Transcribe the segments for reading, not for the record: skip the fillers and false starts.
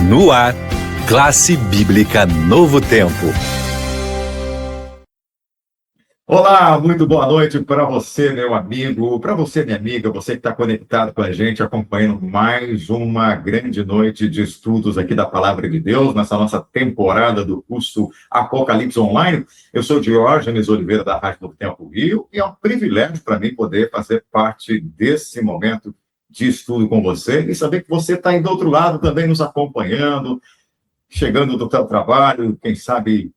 No ar, Classe Bíblica Novo Tempo. Olá, muito boa noite para você, meu amigo, para você, minha amiga, você que está conectado com a gente, acompanhando mais uma grande noite de estudos aqui da Palavra de Deus, nessa nossa temporada do curso Apocalipse Online. Eu sou Diógenes Oliveira, da Rádio Novo Tempo Rio, e é um privilégio para mim poder fazer parte desse momento de estudo com você e saber que você está aí do outro lado também nos acompanhando, chegando do seu trabalho, quem sabe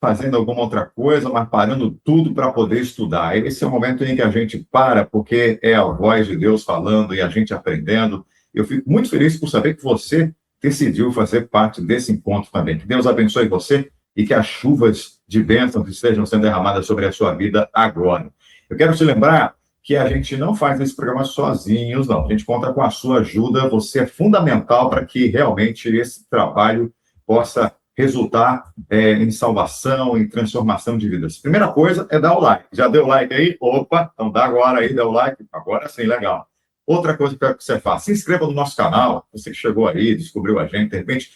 fazendo alguma outra coisa, mas parando tudo para poder estudar. Esse é o momento em que a gente para, porque é a voz de Deus falando e a gente aprendendo. Eu fico muito feliz por saber que você decidiu fazer parte desse encontro também. Que Deus abençoe você e que as chuvas de bênçãos estejam sendo derramadas sobre a sua vida agora. Eu quero te lembrar que a gente não faz esse programa sozinhos, não. A gente conta com a sua ajuda. Você é fundamental para que realmente esse trabalho possa resultar em salvação, em transformação de vidas. Primeira coisa é dar o like. Já deu o like aí? Opa, então dá agora aí, dá o like. Agora sim, legal. Outra coisa que eu quero que você faça, se inscreva no nosso canal. Você que chegou aí, descobriu a gente, de repente,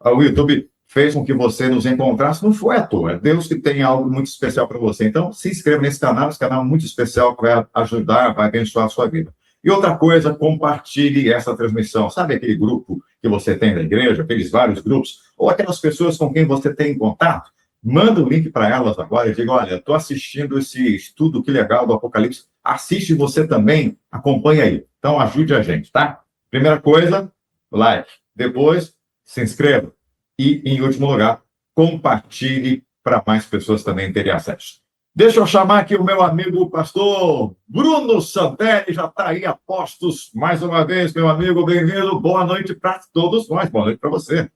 o YouTube fez com que você nos encontrasse, não foi à toa. É Deus que tem algo muito especial para você. Então, se inscreva nesse canal, esse canal é muito especial que vai ajudar, vai abençoar a sua vida. E outra coisa, compartilhe essa transmissão. Sabe aquele grupo que você tem na igreja, aqueles vários grupos, ou aquelas pessoas com quem você tem contato? Manda o link para elas agora e diga, olha, estou assistindo esse estudo, que legal, do Apocalipse. Assiste você também, acompanha aí. Então, ajude a gente, tá? Primeira coisa, like. Depois, se inscreva. E, em último lugar, compartilhe para mais pessoas também terem acesso. Deixa eu chamar aqui o meu amigo, o pastor Bruno Santelli, já está aí a postos mais uma vez, meu amigo, bem-vindo, boa noite para todos nós, boa noite para você.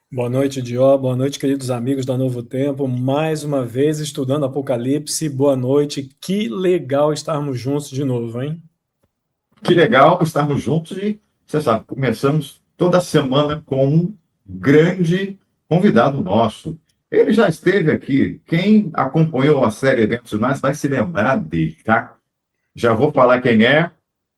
Boa noite, Dió, boa noite, queridos amigos da Novo Tempo, mais uma vez estudando Apocalipse, boa noite, que legal estarmos juntos de novo, hein? Que legal estarmos juntos e, você sabe, começamos toda semana com um grande convidado nosso. Ele já esteve aqui. Quem acompanhou a série Eventos Finais vai se lembrar dele, tá? Já vou falar quem é.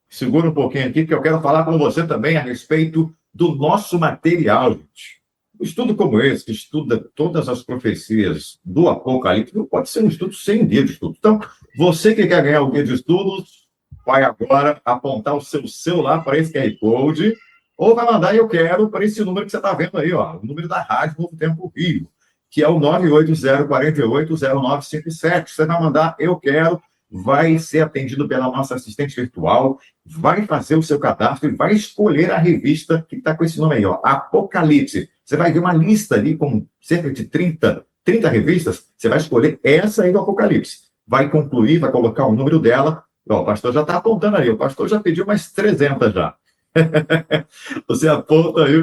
Segura um pouquinho aqui, que eu quero falar com você também a respeito do nosso material, gente. Um estudo como esse, que estuda todas as profecias do Apocalipse, não pode ser um estudo sem guia de estudo. Então, você que quer ganhar o guia de estudos, vai agora apontar o seu celular para esse QR Code, ou vai mandar eu quero para esse número que você está vendo aí, ó, o número da Rádio Novo Tempo Rio, que é o 980480957. Você vai mandar eu quero, vai ser atendido pela nossa assistente virtual, vai fazer o seu cadastro e vai escolher a revista que está com esse nome aí, ó, Apocalipse. Você vai ver uma lista ali com cerca de 30 revistas, você vai escolher essa aí do Apocalipse. Vai concluir, vai colocar o número dela. Ó, o pastor já está apontando aí, o pastor já pediu umas 300 já. Você aponta aí,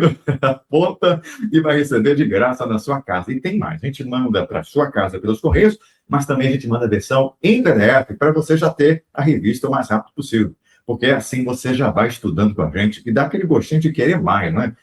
aponta e vai receber de graça na sua casa. E tem mais, a gente manda para a sua casa pelos Correios, mas também a gente manda a versão em PDF para você já ter a revista o mais rápido possível. Porque assim você já vai estudando com a gente e dá aquele gostinho de querer mais, não é?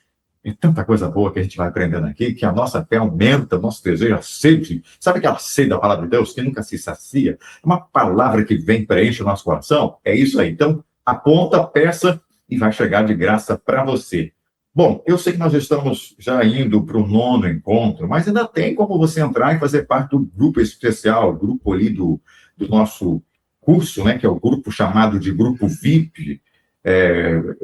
E tanta coisa boa que a gente vai aprendendo aqui, que a nossa fé aumenta, o nosso desejo, a sede. Sabe aquela sede da palavra de Deus que nunca se sacia? Uma palavra que vem, preenche o nosso coração? É isso aí. Então, aponta, peça e vai chegar de graça para você. Bom, eu sei que nós estamos já indo para o 9º encontro, mas ainda tem como você entrar e fazer parte do grupo especial, o grupo ali do nosso curso, né, que é o grupo chamado de Grupo VIP,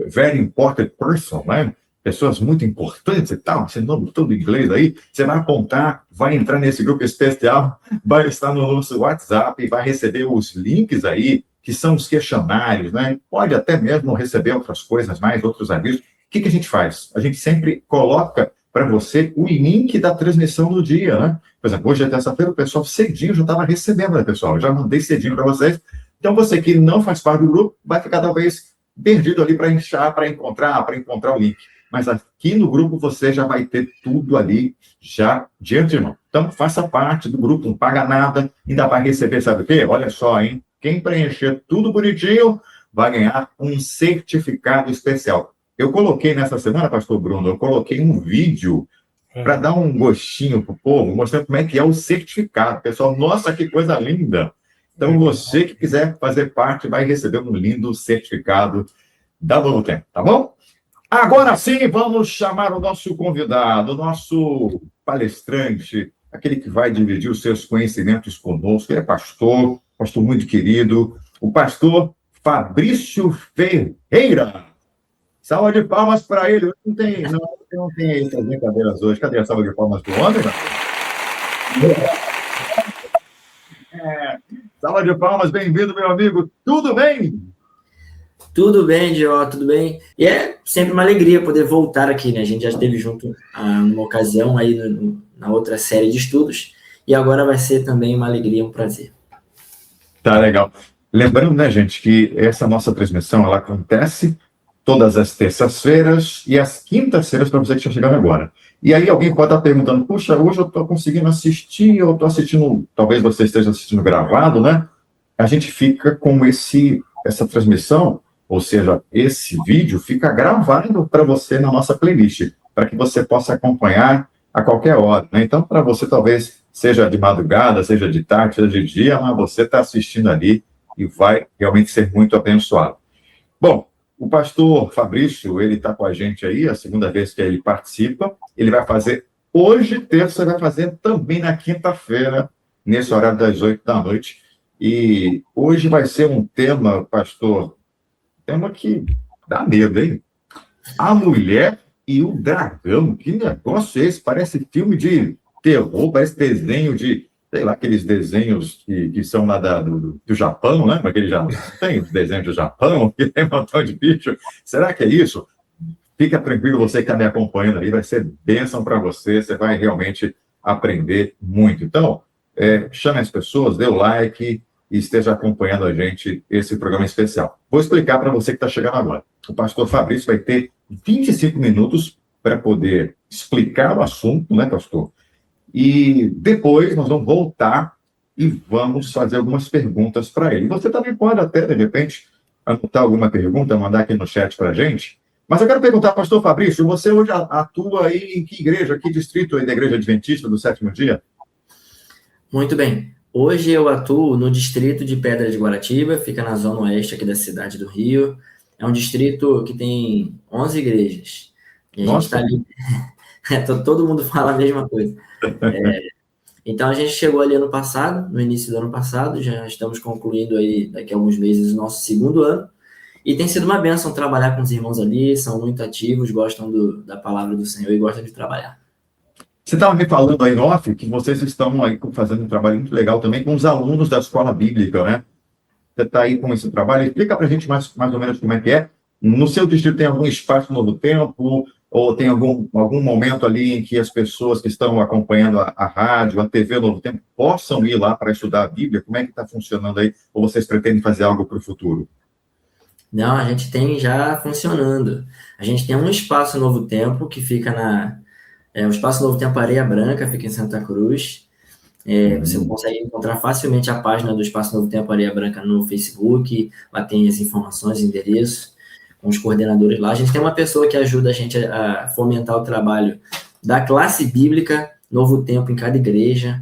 Very Important Person, né? Pessoas muito importantes e tal, esse nome todo em inglês aí, você vai apontar, vai entrar nesse grupo especial, vai estar no nosso WhatsApp e vai receber os links aí, que são os questionários, né? Pode até mesmo receber outras coisas mais, outros avisos. O que a gente faz? A gente sempre coloca para você o link da transmissão do dia, né? Por exemplo, hoje é terça-feira, o pessoal cedinho já estava recebendo, né, pessoal? Eu já mandei cedinho para vocês. Então, você que não faz parte do grupo, vai ficar talvez perdido ali para encontrar o link. Mas aqui no grupo você já vai ter tudo ali já de antemão. Então, faça parte do grupo, não paga nada, ainda vai receber, sabe o quê? Olha só, hein? Quem preencher tudo bonitinho vai ganhar um certificado especial. Eu coloquei nessa semana, pastor Bruno, eu coloquei um vídeo para dar um gostinho para o povo, mostrando como é que é o certificado. Pessoal, nossa, que coisa linda! Então, você que quiser fazer parte vai receber um lindo certificado da Novo Tempo, tá bom? Agora sim, vamos chamar o nosso convidado, o nosso palestrante, aquele que vai dividir os seus conhecimentos conosco. Ele é pastor muito querido, o pastor Fabrício Ferreira. Salva de palmas para ele. Não tem essas brincadeiras hoje. Cadê a salva de palmas do homem? Salva de palmas, bem-vindo, meu amigo. Tudo bem? Tudo bem, Gio, tudo bem? E é sempre uma alegria poder voltar aqui, né? A gente já esteve junto numa ocasião aí na outra série de estudos, e agora vai ser também uma alegria, um prazer. Tá legal. Lembrando, né, gente, que essa nossa transmissão, ela acontece todas as terças-feiras e as quintas-feiras para você que está chegando agora. E aí alguém pode estar perguntando, puxa, hoje eu estou conseguindo assistir, eu estou assistindo, talvez você esteja assistindo gravado, né? A gente fica com essa transmissão, ou seja, esse vídeo fica gravado para você na nossa playlist, para que você possa acompanhar a qualquer hora, né? Então, para você, talvez, seja de madrugada, seja de tarde, seja de dia, mas você está assistindo ali e vai realmente ser muito abençoado. Bom, o pastor Fabrício, ele está com a gente aí, a segunda vez que ele participa. Ele vai fazer hoje, terça, vai fazer também na quinta-feira, nesse horário das 8 da noite. E hoje vai ser um tema, pastor, tema que dá medo, hein? A Mulher e o Dragão. Que negócio é esse? Parece filme de terror, parece desenho de, sei lá, aqueles desenhos que são lá do Japão, né? Aquele já tem os desenhos do Japão, que tem um montão de bicho. Será que é isso? Fica tranquilo, você que está me acompanhando aí, vai ser bênção para você, você vai realmente aprender muito. Então, chame as pessoas, dê o like e esteja acompanhando a gente esse programa especial. Vou explicar para você que está chegando agora. O pastor Fabrício vai ter 25 minutos para poder explicar o assunto, né, pastor? E depois nós vamos voltar e vamos fazer algumas perguntas para ele. Você também pode até, de repente, anotar alguma pergunta, mandar aqui no chat para a gente. Mas eu quero perguntar, pastor Fabrício, você hoje atua aí em que igreja, que distrito aí da Igreja Adventista do Sétimo Dia? Muito bem. Hoje eu atuo no distrito de Pedra de Guaratiba, fica na zona oeste aqui da cidade do Rio. É um distrito que tem 11 igrejas. E a gente está ali... todo mundo fala a mesma coisa. Então, a gente chegou ali ano passado, no início do ano passado, já estamos concluindo aí, daqui a alguns meses, o nosso segundo ano. E tem sido uma bênção trabalhar com os irmãos ali, são muito ativos, gostam da palavra do Senhor e gostam de trabalhar. Você estava me falando aí, off, que vocês estão aí fazendo um trabalho muito legal também com os alunos da escola bíblica, né? Você está aí com esse trabalho. Explica para a gente mais ou menos como é que é. No seu distrito tem algum espaço Novo Tempo? Ou tem algum momento ali em que as pessoas que estão acompanhando a rádio, a TV Novo Tempo, possam ir lá para estudar a Bíblia? Como é que está funcionando aí? Ou vocês pretendem fazer algo para o futuro? Não, a gente tem já funcionando. A gente tem um espaço Novo Tempo que fica o Espaço Novo Tempo Areia Branca, fica em Santa Cruz. Você consegue encontrar facilmente a página do Espaço Novo Tempo Areia Branca no Facebook, lá tem as informações, endereço, com os coordenadores lá. A gente tem uma pessoa que ajuda a gente a fomentar o trabalho da classe bíblica, Novo Tempo em cada igreja.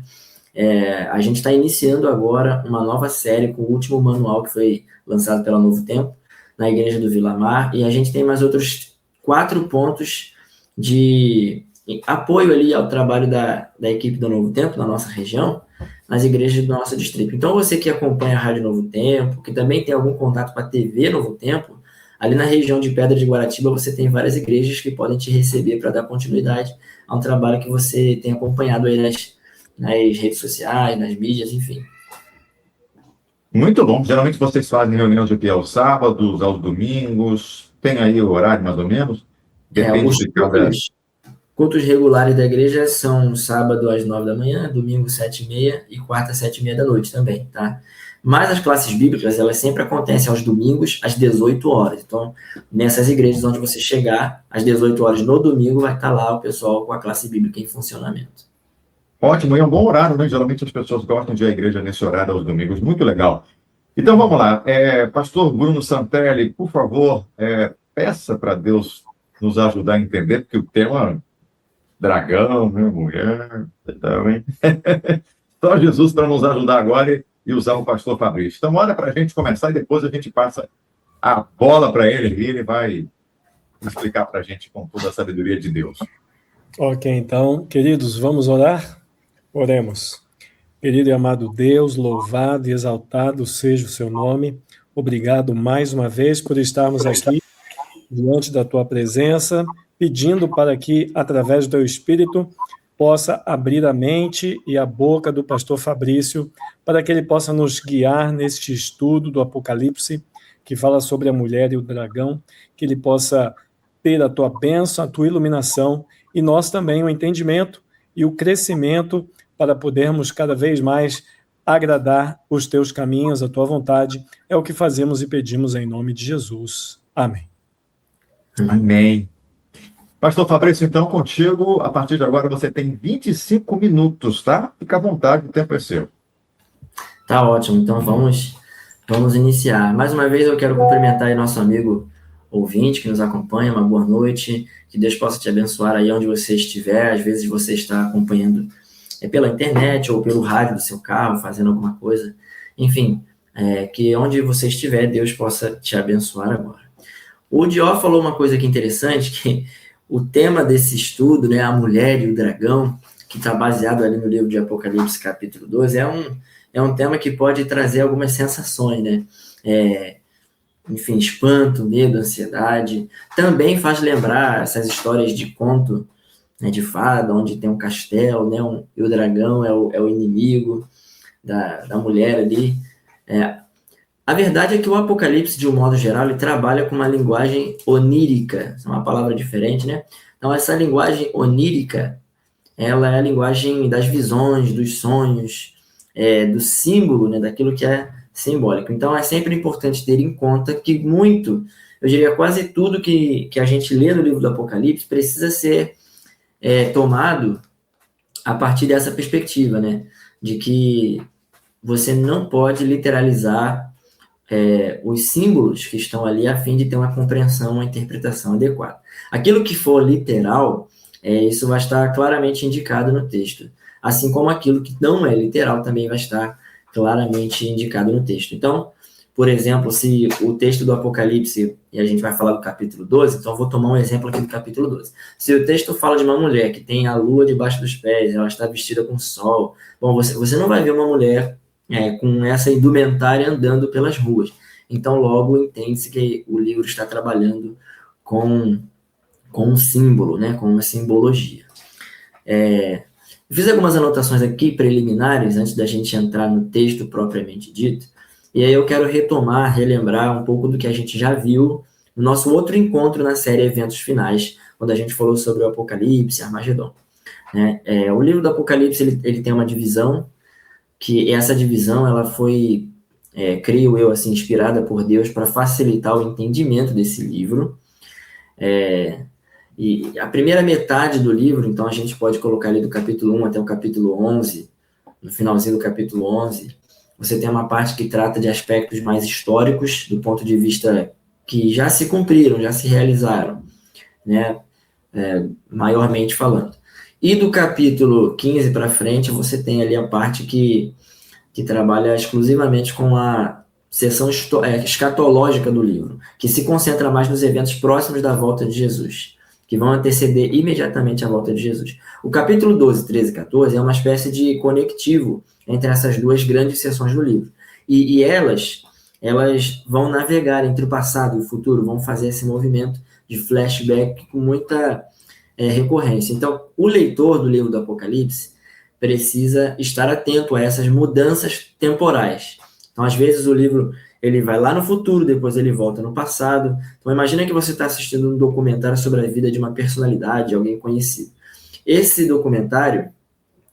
A gente está iniciando agora uma nova série com o último manual que foi lançado pela Novo Tempo, na igreja do Vila Mar, e a gente tem mais outros 4 pontos de apoio ali ao trabalho da equipe do Novo Tempo, na nossa região, nas igrejas do nosso distrito. Então, você que acompanha a Rádio Novo Tempo, que também tem algum contato com a TV Novo Tempo, ali na região de Pedra de Guaratiba, você tem várias igrejas que podem te receber para dar continuidade a um trabalho que você tem acompanhado aí nas redes sociais, nas mídias, enfim. Muito bom. Geralmente vocês fazem reuniões aqui aos sábados, aos domingos. Tem aí o horário, mais ou menos? Depende Os de cada... cultos regulares da igreja são sábado às 9 da manhã, domingo 7h30 e quarta 7h30 da noite também, tá? Mas as classes bíblicas, elas sempre acontecem aos domingos, às 18 horas. Então, nessas igrejas onde você chegar, às 18 horas no domingo, vai estar lá o pessoal com a classe bíblica em funcionamento. Ótimo, e é um bom horário, né? Geralmente as pessoas gostam de ir à igreja nesse horário aos domingos. Muito legal. Então, vamos lá. Pastor Bruno Santelli, por favor, peça para Deus nos ajudar a entender, porque o tema dragão, né, mulher, então, hein? Só Jesus para nos ajudar agora e usar o pastor Fabrício. Então, olha para a gente começar e depois a gente passa a bola para ele e ele vai explicar para a gente com toda a sabedoria de Deus. Ok, então, queridos, vamos orar? Oremos. Querido e amado Deus, louvado e exaltado seja o seu nome. Obrigado mais uma vez por estarmos aqui diante da tua presença, pedindo para que, através do teu Espírito, possa abrir a mente e a boca do pastor Fabrício, para que ele possa nos guiar neste estudo do Apocalipse, que fala sobre a mulher e o dragão, que ele possa ter a tua bênção, a tua iluminação, e nós também o entendimento e o crescimento para podermos cada vez mais agradar os teus caminhos, a tua vontade. É o que fazemos e pedimos em nome de Jesus. Amém. Amém. Pastor Fabrício, então, contigo, a partir de agora você tem 25 minutos, tá? Fica à vontade, o tempo é seu. Tá ótimo, então vamos iniciar. Mais uma vez eu quero cumprimentar aí nosso amigo ouvinte que nos acompanha, uma boa noite, que Deus possa te abençoar aí onde você estiver. Às vezes você está acompanhando pela internet ou pelo rádio do seu carro, fazendo alguma coisa, enfim, que onde você estiver, Deus possa te abençoar agora. O Dió falou uma coisa aqui interessante, que o tema desse estudo, né, a mulher e o dragão, que está baseado ali no livro de Apocalipse, capítulo 12, é um tema que pode trazer algumas sensações, né? Enfim, espanto, medo, ansiedade. Também faz lembrar essas histórias de conto, né, de fada, onde tem um castelo, né, e o dragão é o inimigo da mulher ali. A verdade é que o Apocalipse, de um modo geral, ele trabalha com uma linguagem onírica, é uma palavra diferente, né? Então, essa linguagem onírica, ela é a linguagem das visões, dos sonhos, do símbolo, né, daquilo que é simbólico. Então, é sempre importante ter em conta que eu diria quase tudo que a gente lê no livro do Apocalipse precisa ser tomado a partir dessa perspectiva, né? De que você não pode literalizar os símbolos que estão ali a fim de ter uma compreensão, uma interpretação adequada. Aquilo que for literal, isso vai estar claramente indicado no texto, assim como aquilo que não é literal também vai estar claramente indicado no texto. Então, por exemplo, se o texto do Apocalipse, e a gente vai falar do capítulo 12, então eu vou tomar um exemplo aqui do capítulo 12. Se o texto fala de uma mulher que tem a lua debaixo dos pés, ela está vestida com sol, bom, você não vai ver uma mulher com essa indumentária andando pelas ruas. Então, logo, entende-se que o livro está trabalhando com um símbolo, né, com uma simbologia. Fiz algumas anotações aqui preliminares, antes da gente entrar no texto propriamente dito, e aí eu quero relembrar um pouco do que a gente já viu no nosso outro encontro na série Eventos Finais, quando a gente falou sobre o Apocalipse, Armagedon. O livro do Apocalipse, ele tem uma divisão, que essa divisão ela foi, creio eu, assim, inspirada por Deus para facilitar o entendimento desse livro. E a primeira metade do livro, então a gente pode colocar ali do capítulo 1 até o capítulo 11, no finalzinho do capítulo 11, você tem uma parte que trata de aspectos mais históricos, do ponto de vista que já se cumpriram, já se realizaram, né, maiormente falando. E do capítulo 15 para frente, você tem ali a parte que trabalha exclusivamente com a seção escatológica do livro, que se concentra mais nos eventos próximos da volta de Jesus, que vão anteceder imediatamente a volta de Jesus. O capítulo 12, 13 e 14 é uma espécie de conectivo entre essas duas grandes seções do livro. E elas vão navegar entre o passado e o futuro, vão fazer esse movimento de flashback com muita recorrência. Então, o leitor do livro do Apocalipse precisa estar atento a essas mudanças temporais. Então, às vezes, o livro ele vai lá no futuro, depois ele volta no passado. Então, imagina que você está assistindo um documentário sobre a vida de uma personalidade, alguém conhecido. Esse documentário,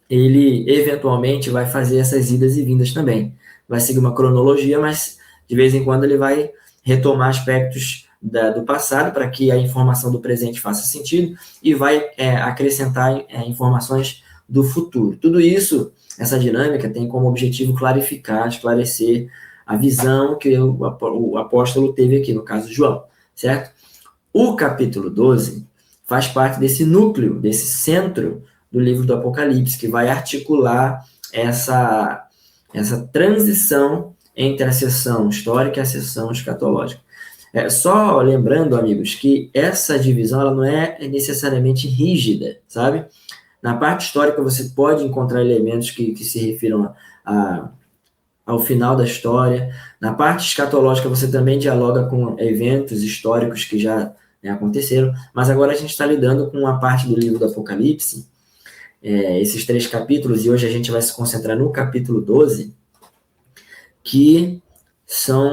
ele eventualmente vai fazer essas idas e vindas também. Vai seguir uma cronologia, mas de vez em quando ele vai retomar aspectos do passado para que a informação do presente faça sentido e vai acrescentar informações do futuro. Tudo isso, essa dinâmica tem como objetivo clarificar, esclarecer a visão que o apóstolo teve aqui, no caso João, certo? O capítulo 12 faz parte desse núcleo, desse centro do livro do Apocalipse, que vai articular essa transição entre a seção histórica e a seção escatológica. Só lembrando, amigos, que essa divisão ela não é necessariamente rígida, sabe? Na parte histórica você pode encontrar elementos que se refiram ao final da história. Na parte escatológica você também dialoga com eventos históricos que já, né, aconteceram, mas agora a gente está lidando com uma parte do livro do Apocalipse, esses 3 capítulos, e hoje a gente vai se concentrar no capítulo 12, que são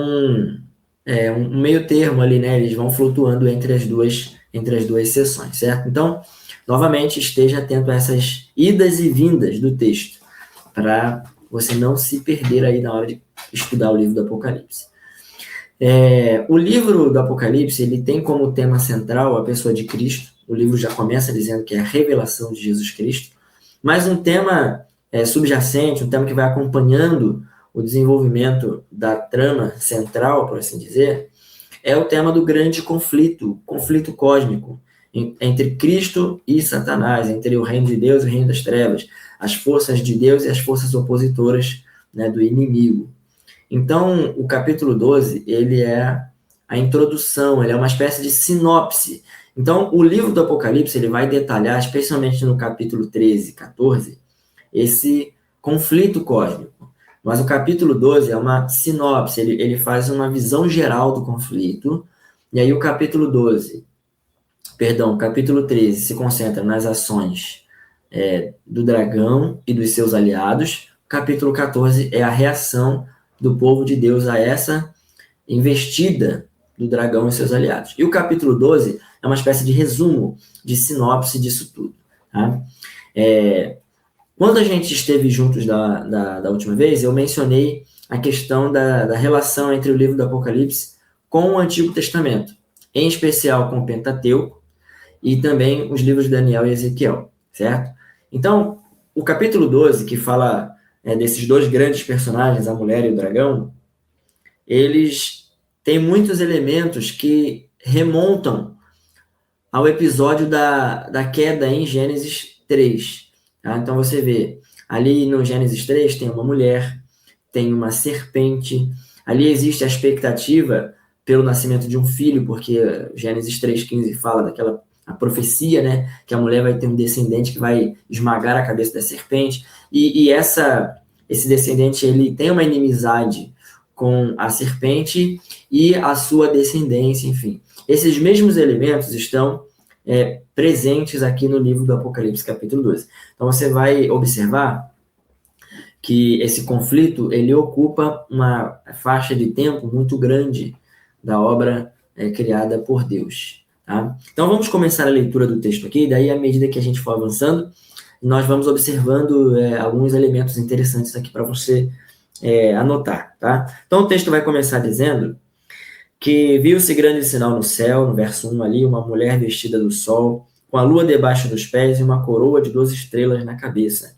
um meio termo ali, né? Eles vão flutuando entre as duas sessões, certo? Então, novamente, esteja atento a essas idas e vindas do texto, para você não se perder aí na hora de estudar o livro do Apocalipse. O livro do Apocalipse, ele tem como tema central a pessoa de Cristo. O livro já começa dizendo que é a revelação de Jesus Cristo, mas um tema subjacente, um tema que vai acompanhando o desenvolvimento da trama central, por assim dizer, é o tema do grande conflito cósmico entre Cristo e Satanás, entre o reino de Deus e o reino das trevas, as forças de Deus e as forças opositoras, né, do inimigo. Então, o capítulo 12, ele é a introdução, ele é uma espécie de sinopse. Então, o livro do Apocalipse, ele vai detalhar, especialmente no capítulo 13 e 14, esse conflito cósmico. Mas o capítulo 12 é uma sinopse, ele faz uma visão geral do conflito, e aí o capítulo 13 se concentra nas ações do dragão e dos seus aliados. O capítulo 14 é a reação do povo de Deus a essa investida do dragão e seus aliados. E o capítulo 12 é uma espécie de resumo, de sinopse disso tudo. Tá? Quando a gente esteve juntos da última vez, eu mencionei a questão da relação entre o livro do Apocalipse com o Antigo Testamento, em especial com o Pentateuco e também os livros de Daniel e Ezequiel, certo? Então, o capítulo 12, que fala desses 2 grandes personagens, a mulher e o dragão, eles têm muitos elementos que remontam ao episódio da queda em Gênesis 3. Tá? Então você vê, ali no Gênesis 3 tem uma mulher, tem uma serpente, ali existe a expectativa pelo nascimento de um filho, porque Gênesis 3,15 fala a profecia, né, que a mulher vai ter um descendente que vai esmagar a cabeça da serpente, e esse descendente ele tem uma inimizade com a serpente e a sua descendência, enfim. Esses mesmos elementos estão presentes aqui no livro do Apocalipse, capítulo 12. Então, você vai observar que esse conflito, ele ocupa uma faixa de tempo muito grande da obra criada por Deus. Tá? Então, vamos começar a leitura do texto aqui, daí, à medida que a gente for avançando, nós vamos observando alguns elementos interessantes aqui para você anotar. Tá? Então, o texto vai começar dizendo que viu-se grande sinal no céu, no verso 1 ali, uma mulher vestida do sol, com a lua debaixo dos pés e uma coroa de 12 estrelas na cabeça.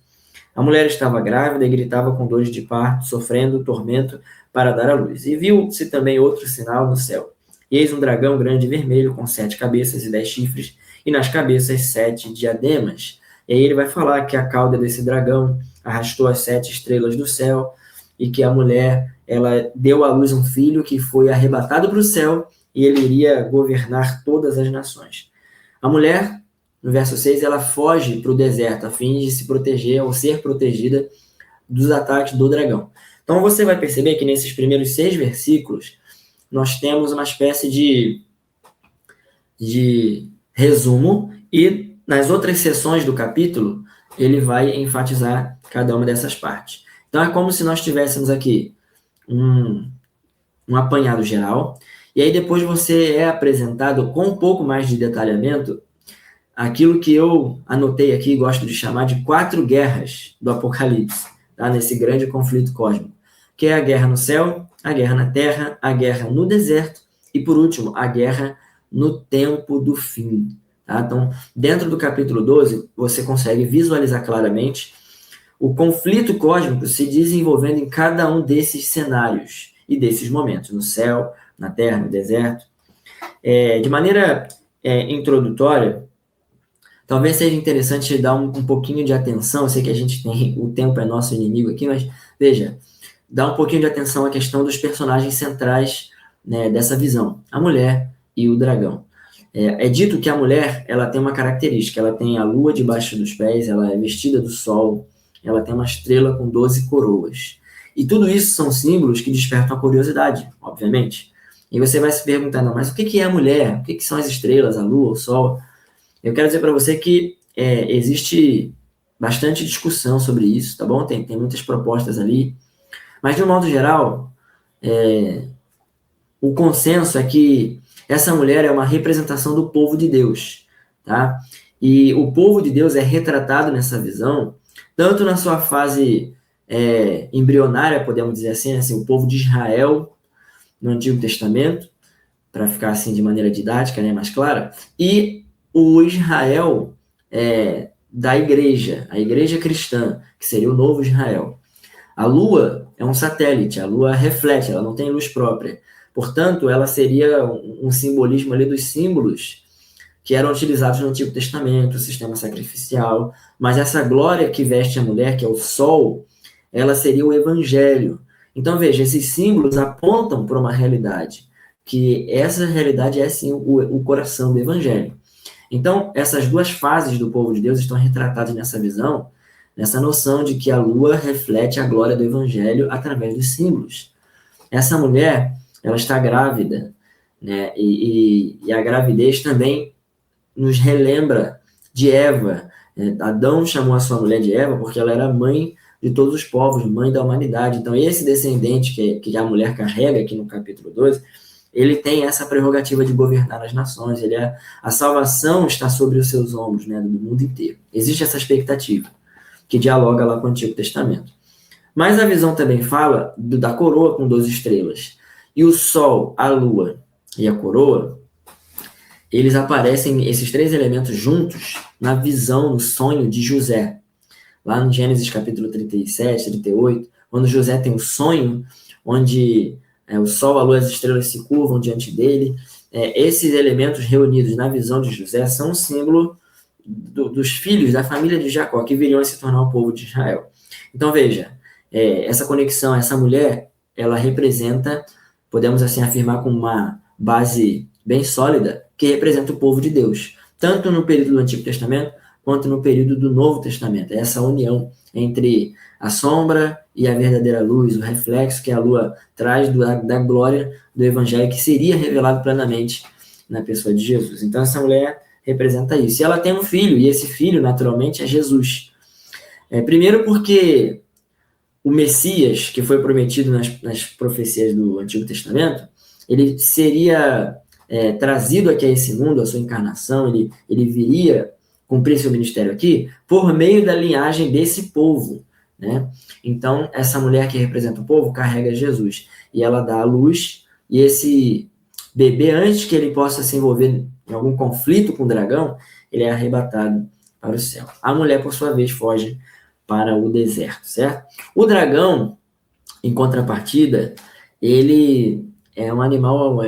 A mulher estava grávida e gritava com dores de parto, sofrendo tormento para dar à luz. E viu-se também outro sinal no céu. E eis um dragão grande e vermelho, com 7 cabeças e 10 chifres, e nas cabeças 7 diademas. E aí ele vai falar que a cauda desse dragão arrastou as 7 estrelas do céu, e que a mulher ela deu à luz um filho que foi arrebatado para o céu, e ele iria governar todas as nações. A mulher, no verso 6, ela foge para o deserto, a fim de se proteger, ou ser protegida dos ataques do dragão. Então você vai perceber que nesses primeiros 6 versículos, nós temos uma espécie de resumo, e nas outras seções do capítulo, ele vai enfatizar cada uma dessas partes. Então é como se nós tivéssemos aqui um apanhado geral, e aí depois você é apresentado com um pouco mais de detalhamento aquilo que eu anotei aqui, gosto de chamar de 4 guerras do Apocalipse, tá? Nesse grande conflito cósmico, que é a guerra no céu, a guerra na terra, a guerra no deserto e, por último, a guerra no tempo do fim. Tá? Então, dentro do capítulo 12, você consegue visualizar claramente o conflito cósmico se desenvolvendo em cada um desses cenários e desses momentos, no céu, na terra, no deserto. De maneira introdutória, talvez seja interessante dar um pouquinho de atenção, eu sei que a gente tem, o tempo é nosso inimigo aqui, mas veja, dá um pouquinho de atenção à questão dos personagens centrais né, dessa visão, a mulher e o dragão. É dito que a mulher, ela tem uma característica, ela tem a lua debaixo dos pés, ela é vestida do sol, ela tem uma estrela com 12 coroas. E tudo isso são símbolos que despertam a curiosidade, obviamente. E você vai se perguntando, mas o que é a mulher? O que são as estrelas, a lua, o sol? Eu quero dizer para você que existe bastante discussão sobre isso, tá bom? Tem muitas propostas ali. Mas, de um modo geral, o consenso é que essa mulher é uma representação do povo de Deus, tá? E o povo de Deus é retratado nessa visão, tanto na sua fase embrionária, podemos dizer assim, o povo de Israel no Antigo Testamento, para ficar assim de maneira didática, né, mais clara, e o Israel da igreja, a igreja cristã, que seria o novo Israel. A lua é um satélite, a lua reflete, ela não tem luz própria. Portanto, ela seria um simbolismo ali dos símbolos que eram utilizados no Antigo Testamento, o sistema sacrificial, mas essa glória que veste a mulher, que é o sol, ela seria o evangelho. Então, veja, esses símbolos apontam para uma realidade, que essa realidade é, sim, o coração do evangelho. Então, essas duas fases do povo de Deus estão retratadas nessa visão, nessa noção de que a lua reflete a glória do evangelho através dos símbolos. Essa mulher, ela está grávida, né? E a gravidez também nos relembra de Eva. Adão chamou a sua mulher de Eva porque ela era mãe de todos os povos, mãe da humanidade. Então, esse descendente que a mulher carrega aqui no capítulo 12, ele tem essa prerrogativa de governar as nações, a salvação está sobre os seus ombros, né, do mundo inteiro. Existe essa expectativa, que dialoga lá com o Antigo Testamento. Mas a visão também fala da coroa com 12 estrelas. E o sol, a lua e a coroa, eles aparecem, esses três elementos juntos, na visão, no sonho de José. Lá no Gênesis capítulo 37, 38, quando José tem um sonho, onde o sol, a lua e as estrelas se curvam diante dele, esses elementos reunidos na visão de José são um símbolo dos filhos da família de Jacó, que viriam a se tornar o povo de Israel. Então, veja, essa conexão, essa mulher, ela representa, podemos assim afirmar com uma base bem sólida, que representa o povo de Deus, tanto no período do Antigo Testamento, quanto no período do Novo Testamento. Essa união entre a sombra e a verdadeira luz, o reflexo que a lua traz da glória do evangelho, que seria revelado plenamente na pessoa de Jesus. Então, essa mulher representa isso. E ela tem um filho, e esse filho, naturalmente, é Jesus. Primeiro porque o Messias, que foi prometido nas profecias do Antigo Testamento, ele seria trazido aqui a esse mundo, a sua encarnação, ele viria cumprir seu ministério aqui por meio da linhagem desse povo, né? Então, essa mulher que representa o povo carrega Jesus, e ela dá a luz, e esse bebê, antes que ele possa se envolver em algum conflito com o dragão, ele é arrebatado para o céu. A mulher, por sua vez, foge para o deserto, certo? O dragão, em contrapartida, ele é um animal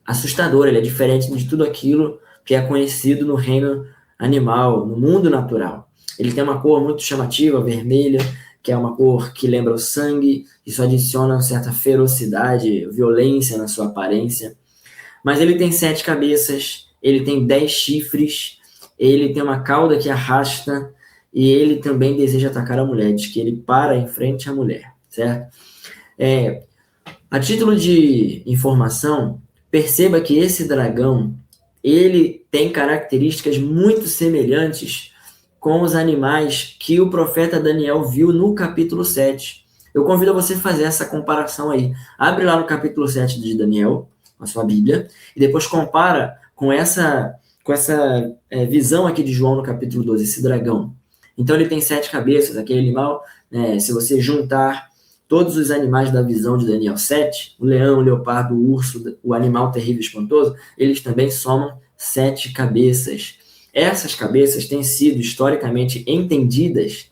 assustador, ele é diferente de tudo aquilo que é conhecido no reino animal, no mundo natural. Ele tem uma cor muito chamativa, vermelha, que é uma cor que lembra o sangue, isso adiciona uma certa ferocidade, violência na sua aparência. Mas ele tem 7 cabeças, ele tem 10 chifres, ele tem uma cauda que arrasta, e ele também deseja atacar a mulher, diz que ele para em frente à mulher, certo? A título de informação, perceba que esse dragão, ele tem características muito semelhantes com os animais que o profeta Daniel viu no capítulo 7. Eu convido você a fazer essa comparação aí. Abre lá no capítulo 7 de Daniel, a sua Bíblia, e depois compara com essa visão aqui de João no capítulo 12, esse dragão. Então ele tem 7 cabeças, aquele animal, se você juntar todos os animais da visão de Daniel 7, o leão, o leopardo, o urso, o animal terrível e espantoso, eles também somam 7 cabeças. Essas cabeças têm sido historicamente entendidas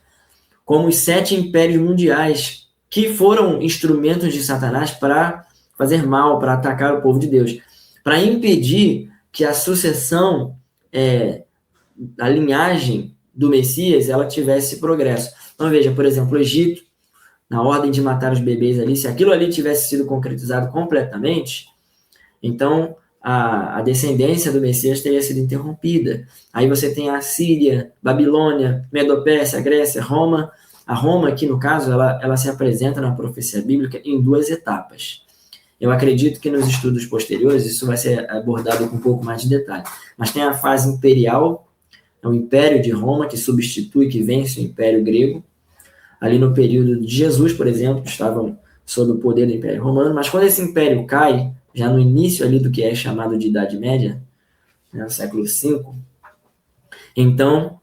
como os 7 impérios mundiais, que foram instrumentos de Satanás para fazer mal, para atacar o povo de Deus, para impedir que a sucessão, a linhagem do Messias, ela tivesse progresso. Então veja, por exemplo, o Egito, na ordem de matar os bebês ali, se aquilo ali tivesse sido concretizado completamente, então a descendência do Messias teria sido interrompida. Aí você tem a Síria, Babilônia, Medopérsia, Grécia, Roma. A Roma, aqui no caso, ela se apresenta na profecia bíblica em 2 etapas. Eu acredito que nos estudos posteriores isso vai ser abordado com um pouco mais de detalhe. Mas tem a fase imperial, é o Império de Roma, que substitui, que vence o Império Grego. Ali no período de Jesus, por exemplo, estavam sob o poder do Império Romano, mas quando esse império cai, já no início ali do que é chamado de Idade Média, né, no século V, então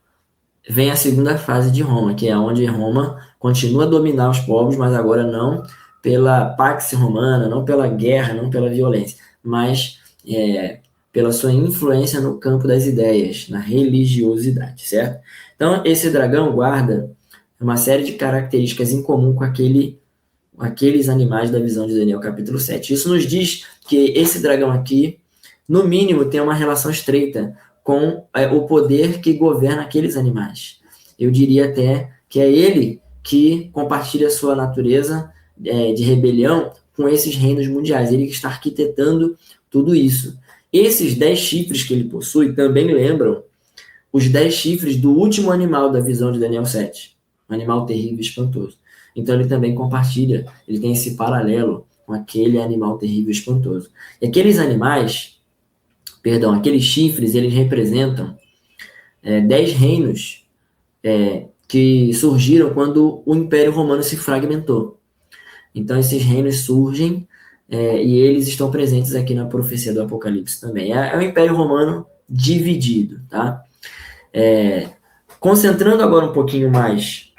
vem a segunda fase de Roma, que é onde Roma continua a dominar os povos, mas agora não pela Pax Romana, não pela guerra, não pela violência, mas pela sua influência no campo das ideias, na religiosidade, certo? Então, esse dragão guarda uma série de características em comum com aqueles animais da visão de Daniel, capítulo 7. Isso nos diz que esse dragão aqui, no mínimo, tem uma relação estreita com o poder que governa aqueles animais. Eu diria até que é ele que compartilha a sua natureza de rebelião com esses reinos mundiais, ele que está arquitetando tudo isso. Esses 10 chifres que ele possui também lembram os 10 chifres do último animal da visão de Daniel 7, um animal terrível e espantoso. Então ele também compartilha, ele tem esse paralelo com aquele animal terrível e espantoso. E aqueles animais, aqueles chifres, eles representam 10 reinos que surgiram quando o Império Romano se fragmentou. Então esses reinos surgem e eles estão presentes aqui na profecia do Apocalipse também. É o Império Romano dividido, tá? Concentrando agora um pouquinho mais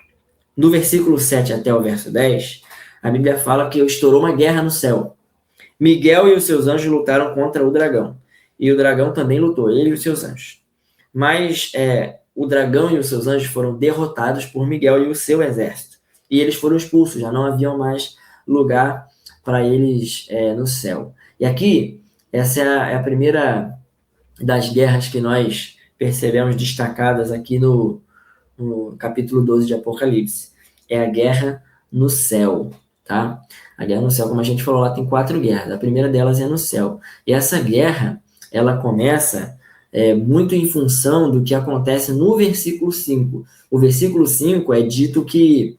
do versículo 7 até o verso 10, a Bíblia fala que estourou uma guerra no céu. Miguel e os seus anjos lutaram contra o dragão. E o dragão também lutou, ele e os seus anjos. Mas o dragão e os seus anjos foram derrotados por Miguel e o seu exército. E eles foram expulsos, já não havia mais lugar para eles no céu. E aqui, essa é a primeira das guerras que nós percebemos destacadas aqui no capítulo 12 de Apocalipse. É a guerra no céu, tá? A guerra no céu, como a gente falou lá, tem 4 guerras. A primeira delas é no céu. E essa guerra, ela começa muito em função do que acontece no versículo 5. O versículo 5 é dito que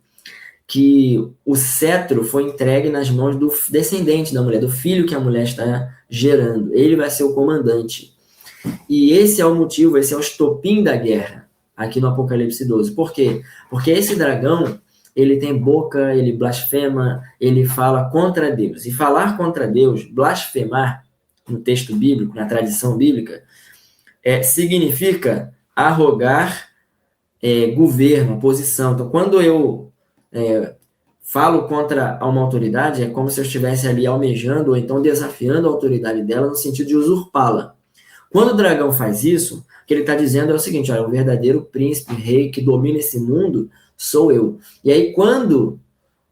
o cetro foi entregue nas mãos do descendente da mulher, do filho que a mulher está gerando. Ele vai ser o comandante. E esse é o motivo, esse é o estopim da guerra, aqui no Apocalipse 12. Por quê? Porque esse dragão, ele tem boca, ele blasfema, ele fala contra Deus. E falar contra Deus, blasfemar, no texto bíblico, na tradição bíblica, significa arrogar governo, posição. Então, quando eu falo contra uma autoridade, é como se eu estivesse ali almejando ou então desafiando a autoridade dela no sentido de usurpá-la. Quando o dragão faz isso, o que ele está dizendo é o seguinte: olha, o verdadeiro príncipe, rei que domina esse mundo sou eu. E aí, quando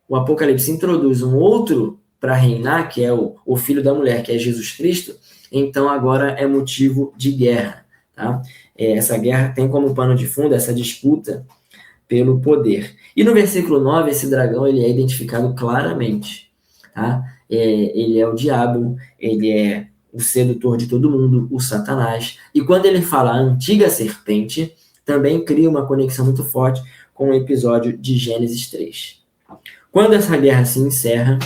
o Apocalipse introduz um outro para reinar, que é o filho da mulher, que é Jesus Cristo, então agora é motivo de guerra. Tá? Essa guerra tem como pano de fundo essa disputa pelo poder. E no versículo 9, esse dragão ele é identificado claramente. Tá? Ele é o diabo, ele é o sedutor de todo mundo, o Satanás. E quando ele fala a antiga serpente, também cria uma conexão muito forte com o episódio de Gênesis 3. Quando essa guerra se encerra,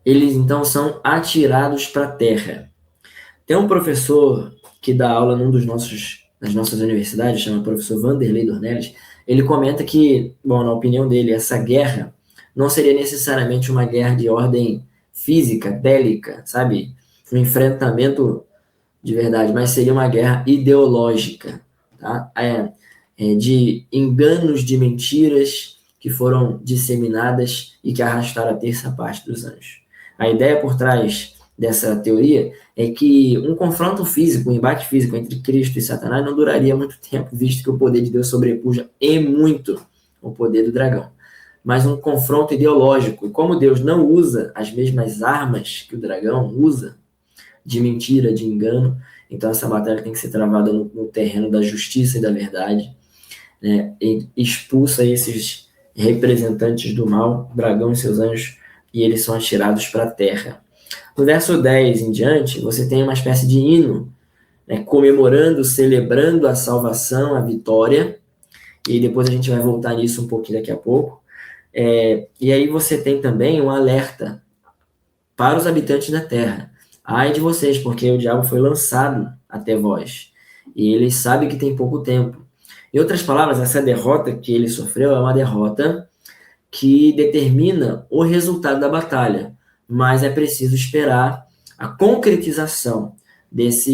eles então são atirados para a terra. Tem um professor que dá aula nas nossas universidades, chama professor Vanderlei Dornelles. Ele comenta que, na opinião dele, essa guerra não seria necessariamente uma guerra de ordem física, bélica, sabe? Um enfrentamento de verdade, mas seria uma guerra ideológica, tá? De enganos, de mentiras que foram disseminadas e que arrastaram a terça parte dos anjos. A ideia por trás dessa teoria é que um confronto físico, um embate físico entre Cristo e Satanás não duraria muito tempo, visto que o poder de Deus sobrepuja e muito o poder do dragão. Mas um confronto ideológico. E como Deus não usa as mesmas armas que o dragão usa, de mentira, de engano, então essa batalha tem que ser travada no terreno da justiça e da verdade, né? E expulsa esses representantes do mal, o dragão e seus anjos, e eles são atirados para a terra. No verso 10 em diante, você tem uma espécie de hino, né, comemorando, celebrando a salvação, a vitória, e depois a gente vai voltar nisso um pouquinho daqui a pouco. E aí você tem também um alerta para os habitantes da terra. Ai de vocês, porque o diabo foi lançado até vós, e ele sabe que tem pouco tempo. Em outras palavras, essa derrota que ele sofreu é uma derrota que determina o resultado da batalha, mas é preciso esperar a concretização dessa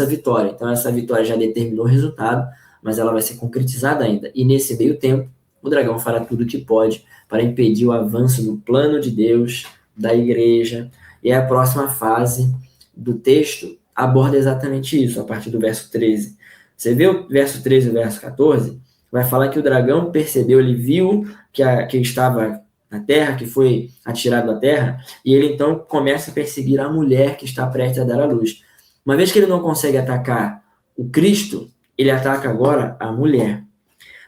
vitória. Então, essa vitória já determinou o resultado, mas ela vai ser concretizada ainda. E nesse meio tempo, o dragão fará tudo o que pode para impedir o avanço do plano de Deus, da igreja. E a próxima fase do texto aborda exatamente isso, a partir do verso 13. Você vê o verso 13 e o verso 14? Vai falar que o dragão percebeu, ele viu que estava na terra, que foi atirado à terra, e ele então começa a perseguir a mulher que está prestes a dar à luz. Uma vez que ele não consegue atacar o Cristo, ele ataca agora a mulher.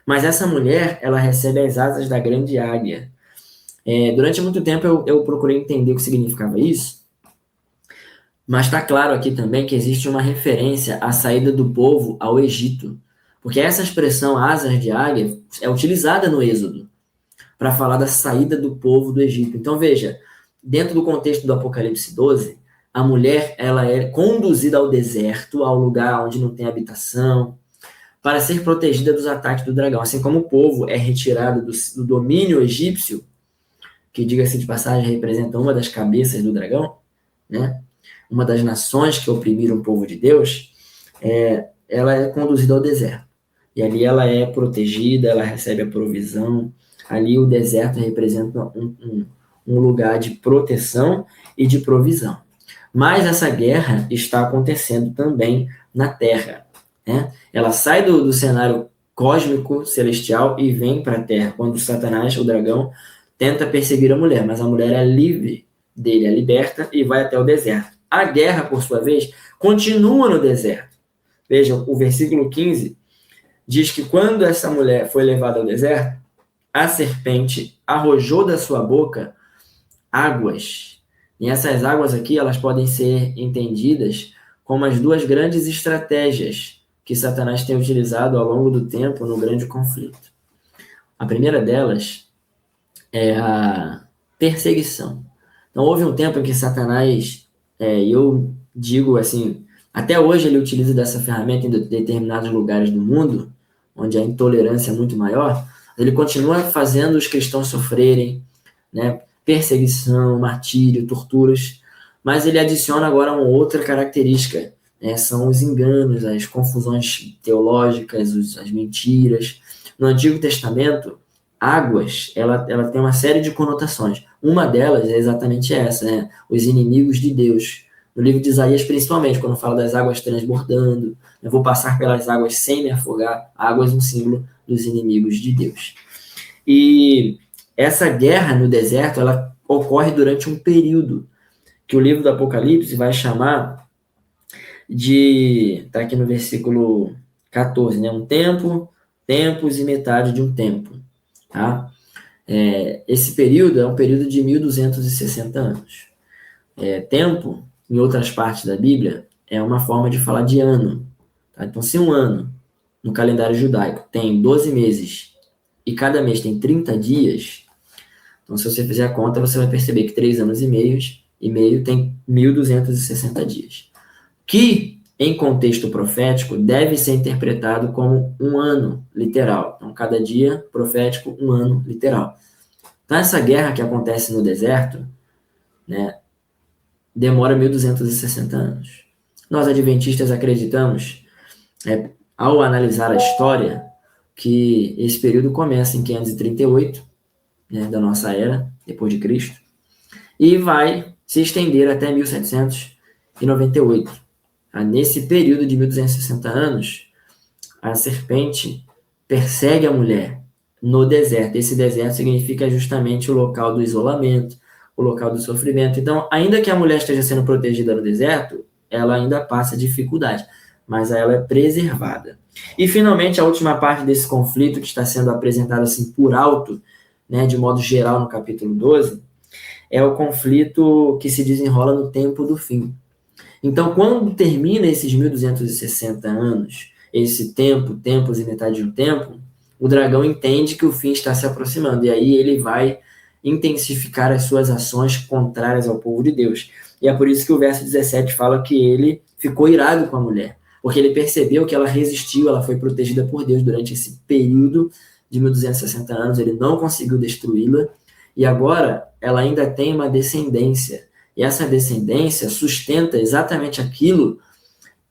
Mas essa mulher, ela recebe as asas da grande águia. Durante muito tempo eu procurei entender o que significava isso, mas está claro aqui também que existe uma referência à saída do povo ao Egito. Porque essa expressão asas de águia é utilizada no Êxodo para falar da saída do povo do Egito. Então, veja, dentro do contexto do Apocalipse 12, a mulher ela é conduzida ao deserto, ao lugar onde não tem habitação, para ser protegida dos ataques do dragão. Assim como o povo é retirado do domínio egípcio, que, diga-se de passagem, representa uma das cabeças do dragão, né? Uma das nações que oprimiram o povo de Deus, ela é conduzida ao deserto. E ali ela é protegida, ela recebe a provisão. Ali o deserto representa um lugar de proteção e de provisão. Mas essa guerra está acontecendo também na Terra, né? Ela sai do cenário cósmico, celestial, e vem para a Terra, quando Satanás, o dragão, tenta perseguir a mulher, mas a mulher é livre dele, é liberta e vai até o deserto. A guerra, por sua vez, continua no deserto. Vejam, o versículo 15 diz que quando essa mulher foi levada ao deserto, a serpente arrojou da sua boca águas. E essas águas aqui, elas podem ser entendidas como as duas grandes estratégias que Satanás tem utilizado ao longo do tempo no grande conflito. A primeira delas é a perseguição. Então, houve um tempo em que Satanás, eu digo assim, até hoje ele utiliza dessa ferramenta em determinados lugares do mundo, onde a intolerância é muito maior, ele continua fazendo os cristãos sofrerem, né, perseguição, martírio, torturas, mas ele adiciona agora uma outra característica, né, são os enganos, as confusões teológicas, as mentiras. No Antigo Testamento, águas, ela tem uma série de conotações. Uma delas é exatamente essa, né? Os inimigos de Deus. No livro de Isaías, principalmente, quando fala das águas transbordando, eu vou passar pelas águas sem me afogar, águas um símbolo dos inimigos de Deus. E essa guerra no deserto, ela ocorre durante um período que o livro do Apocalipse vai chamar de, está aqui no versículo 14, né? Um tempo, tempos e metade de um tempo. Tá? Esse período é um período de 1260 anos. Tempo, em outras partes da Bíblia, é uma forma de falar de ano. Tá? Então, se um ano, no calendário judaico, tem 12 meses e cada mês tem 30 dias, então, se você fizer a conta, você vai perceber que 3 anos e meio tem 1260 dias. Que, em contexto profético, deve ser interpretado como um ano literal. Então, cada dia profético, um ano literal. Então, essa guerra que acontece no deserto, né, demora 1260 anos. Nós, adventistas, acreditamos, ao analisar a história, que esse período começa em 538, né, da nossa era, depois de Cristo, e vai se estender até 1798. Nesse período de 1260 anos, a serpente persegue a mulher no deserto. Esse deserto significa justamente o local do isolamento, o local do sofrimento. Então, ainda que a mulher esteja sendo protegida no deserto, ela ainda passa dificuldade. mas ela é preservada. E, finalmente, a última parte desse conflito, que está sendo apresentado assim por alto, né, de modo geral no capítulo 12, é o conflito que se desenrola no tempo do fim. Então, quando termina esses 1260 anos, esse tempo, tempos e metade de um tempo, o dragão entende que o fim está se aproximando, e aí ele vai intensificar as suas ações contrárias ao povo de Deus. E é por isso que o verso 17 fala que ele ficou irado com a mulher, porque ele percebeu que ela resistiu, ela foi protegida por Deus durante esse período de 1260 anos, ele não conseguiu destruí-la, e agora ela ainda tem uma descendência, e essa descendência sustenta exatamente aquilo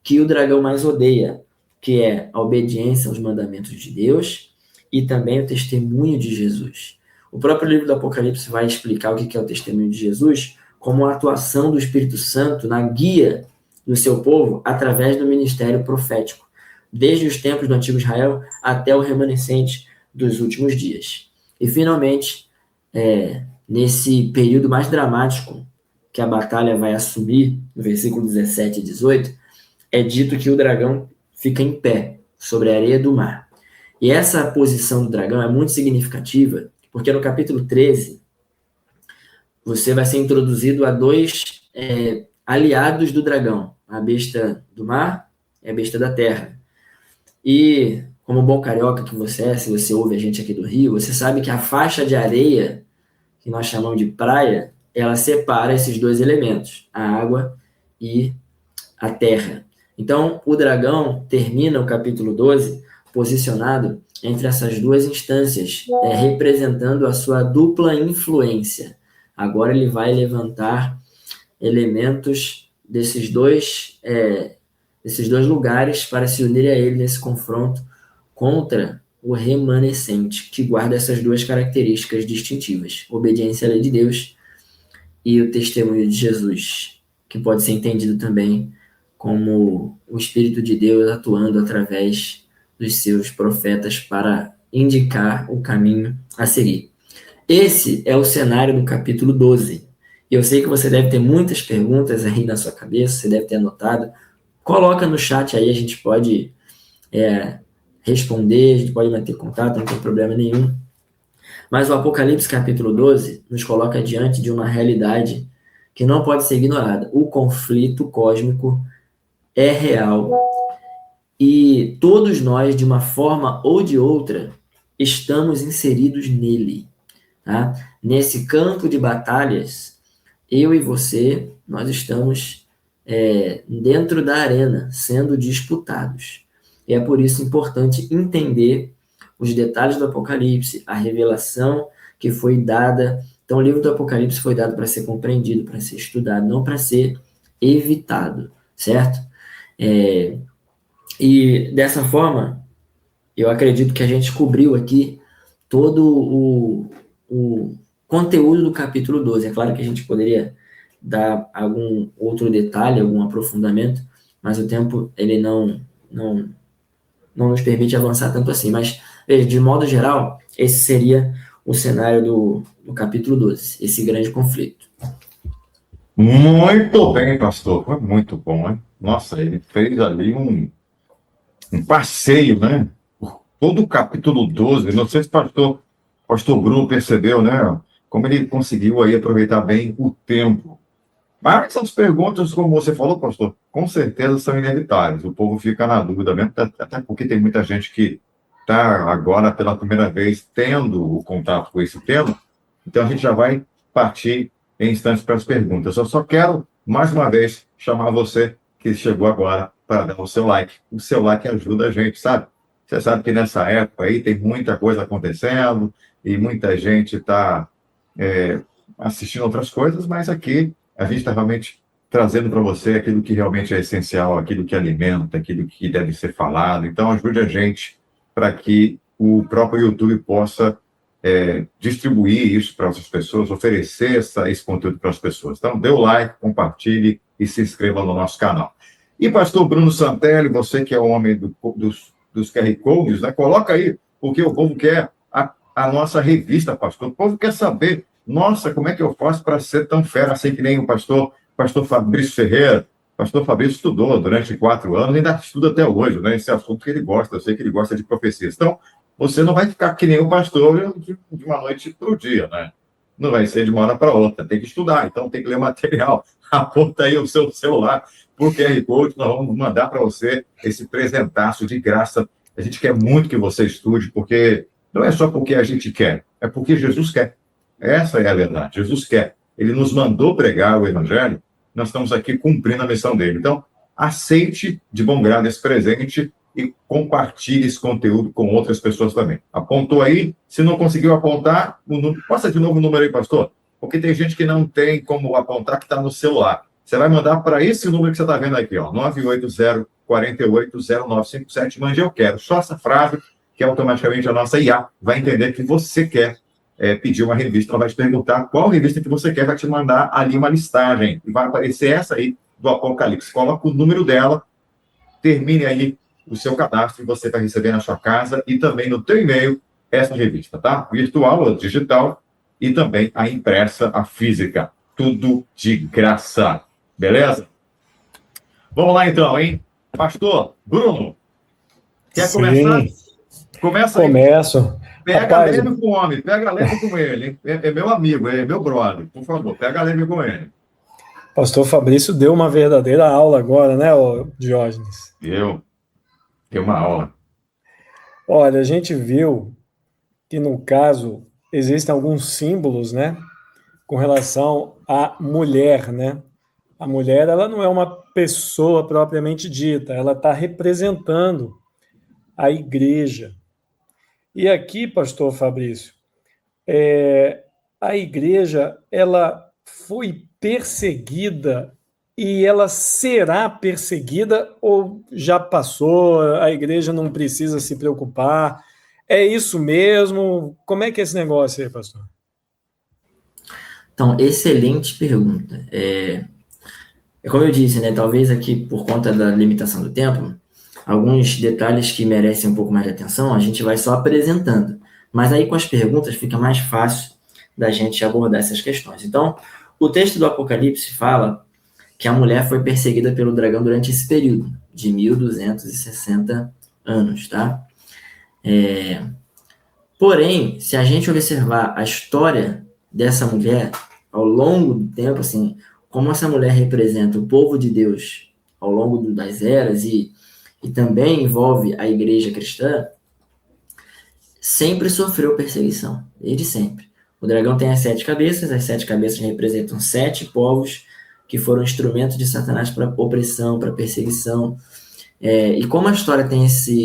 que o dragão mais odeia, que é a obediência aos mandamentos de Deus e também o testemunho de Jesus. O próprio livro do Apocalipse vai explicar o que é o testemunho de Jesus como a atuação do Espírito Santo na guia do seu povo através do ministério profético, desde os tempos do antigo Israel até o remanescente dos últimos dias. E, finalmente, nesse período mais dramático que a batalha vai assumir, no versículo 17 e 18, é dito que o dragão fica em pé sobre a areia do mar. E essa posição do dragão é muito significativa, porque no capítulo 13, você vai ser introduzido a dois aliados do dragão, a besta do mar e a besta da terra. E, como bom carioca que você é, se você ouve a gente aqui do Rio, você sabe que a faixa de areia, que nós chamamos de praia, ela separa esses dois elementos, a água e a terra. Então, o dragão termina o capítulo 12 posicionado entre essas duas instâncias, representando a sua dupla influência. Agora ele vai levantar elementos desses dois lugares para se unirem a ele nesse confronto contra o remanescente, que guarda essas duas características distintivas, obediência à lei de Deus e o testemunho de Jesus, que pode ser entendido também como o Espírito de Deus atuando através dos seus profetas para indicar o caminho a seguir. Esse é o cenário do capítulo 12. E eu sei que você deve ter muitas perguntas aí na sua cabeça, você deve ter anotado. Coloca no chat aí, a gente pode responder, a gente pode manter contato, não tem problema nenhum. Mas o Apocalipse capítulo 12 nos coloca diante de uma realidade que não pode ser ignorada. O conflito cósmico é real e todos nós, de uma forma ou de outra, estamos inseridos nele. Tá? Nesse campo de batalhas, eu e você, nós estamos dentro da arena, sendo disputados. E é por isso importante entender os detalhes do Apocalipse, a revelação que foi dada. Então, o livro do Apocalipse foi dado para ser compreendido, para ser estudado, não para ser evitado, certo? E dessa forma, eu acredito que a gente cobriu aqui todo o conteúdo do capítulo 12. É claro que a gente poderia dar algum outro detalhe, algum aprofundamento, mas o tempo ele não nos permite avançar tanto assim. Mas, veja, de modo geral, esse seria o cenário do capítulo 12, esse grande conflito. Muito bem, pastor. Foi muito bom, hein? Nossa, ele fez ali um passeio, né? Por todo o capítulo 12. Não sei se o pastor Bruno percebeu, né? Como ele conseguiu aí aproveitar bem o tempo. Mas essas perguntas, como você falou, pastor, com certeza são inevitáveis. O povo fica na dúvida mesmo, até porque tem muita gente que está agora pela primeira vez tendo o contato com esse tema. Então a gente já vai partir em instantes para as perguntas. Eu só quero, mais uma vez, chamar você que chegou agora para dar o seu like. O seu like ajuda a gente, sabe? Você sabe que nessa época aí tem muita coisa acontecendo e muita gente está assistindo outras coisas, mas aqui a gente está realmente trazendo para você aquilo que realmente é essencial, aquilo que alimenta, aquilo que deve ser falado. Então, ajude a gente para que o próprio YouTube possa distribuir isso para as pessoas, oferecer esse conteúdo para as pessoas. Então, dê o like, compartilhe e se inscreva no nosso canal. E, pastor Bruno Santelli, você que é o homem dos QR Codes, né? Coloca aí, porque o povo quer a nossa revista, pastor. O povo quer saber, nossa, como é que eu faço para ser tão fera assim que nem o pastor Fabrício Ferreira, pastor Fabrício estudou durante 4 anos, ainda estuda até hoje, né? Esse assunto que ele gosta, eu sei que ele gosta de profecias. Então, você não vai ficar que nem o pastor de uma noite para o dia, né? Não vai ser de uma hora para outra, tem que estudar, então tem que ler material. Aponta aí o seu celular por QR Code, nós vamos mandar para você esse presentaço de graça. A gente quer muito que você estude, porque não é só porque a gente quer, é porque Jesus quer. Essa é a verdade, Jesus quer. Ele nos mandou pregar o Evangelho, nós estamos aqui cumprindo a missão dele. Então, aceite de bom grado esse presente e compartilhe esse conteúdo com outras pessoas também. Apontou aí? Se não conseguiu apontar, passa de novo o número aí, pastor. Porque tem gente que não tem como apontar, que está no celular. Você vai mandar para esse número que você está vendo aqui, ó, 980-480957, mande eu quero. Só essa frase, que automaticamente a nossa IA vai entender que você quer pedir uma revista. Ela vai te perguntar qual revista que você quer, vai te mandar ali uma listagem. E vai aparecer essa aí do Apocalipse. Coloca o número dela, termine aí o seu cadastro e você vai receber na sua casa e também no teu e-mail essa revista, tá? Virtual ou digital e também a impressa, a física. Tudo de graça. Beleza? Vamos lá então, hein? Pastor Bruno, quer começar? Começa aí. Começo. Pega Rapaz, leve com o homem, pega leve com ele, hein? É meu amigo, é meu brother. Por favor, pega leve com ele. pastor Fabrício deu uma verdadeira aula agora, né, Diógenes? Deu uma aula. Olha, a gente viu que, no caso, existem alguns símbolos, né, com relação à mulher, né? A mulher, ela não é uma pessoa propriamente dita, ela está representando a igreja. E aqui, pastor Fabrício, a igreja, ela foi perseguida e ela será perseguida ou já passou, a igreja não precisa se preocupar? É isso mesmo? Como é que é esse negócio aí, pastor? Então, excelente pergunta. Como eu disse, né, talvez aqui, por conta da limitação do tempo, alguns detalhes que merecem um pouco mais de atenção, a gente vai só apresentando. Mas aí, com as perguntas, fica mais fácil da gente abordar essas questões. Então, o texto do Apocalipse fala que a mulher foi perseguida pelo dragão durante esse período, de 1260 anos, tá? Porém, se a gente observar a história dessa mulher, ao longo do tempo, assim, como essa mulher representa o povo de Deus ao longo das eras e também envolve a igreja cristã, sempre sofreu perseguição, desde sempre. O dragão tem as 7 cabeças, as 7 cabeças representam 7 povos que foram instrumentos de Satanás para opressão, para perseguição. E como a história tem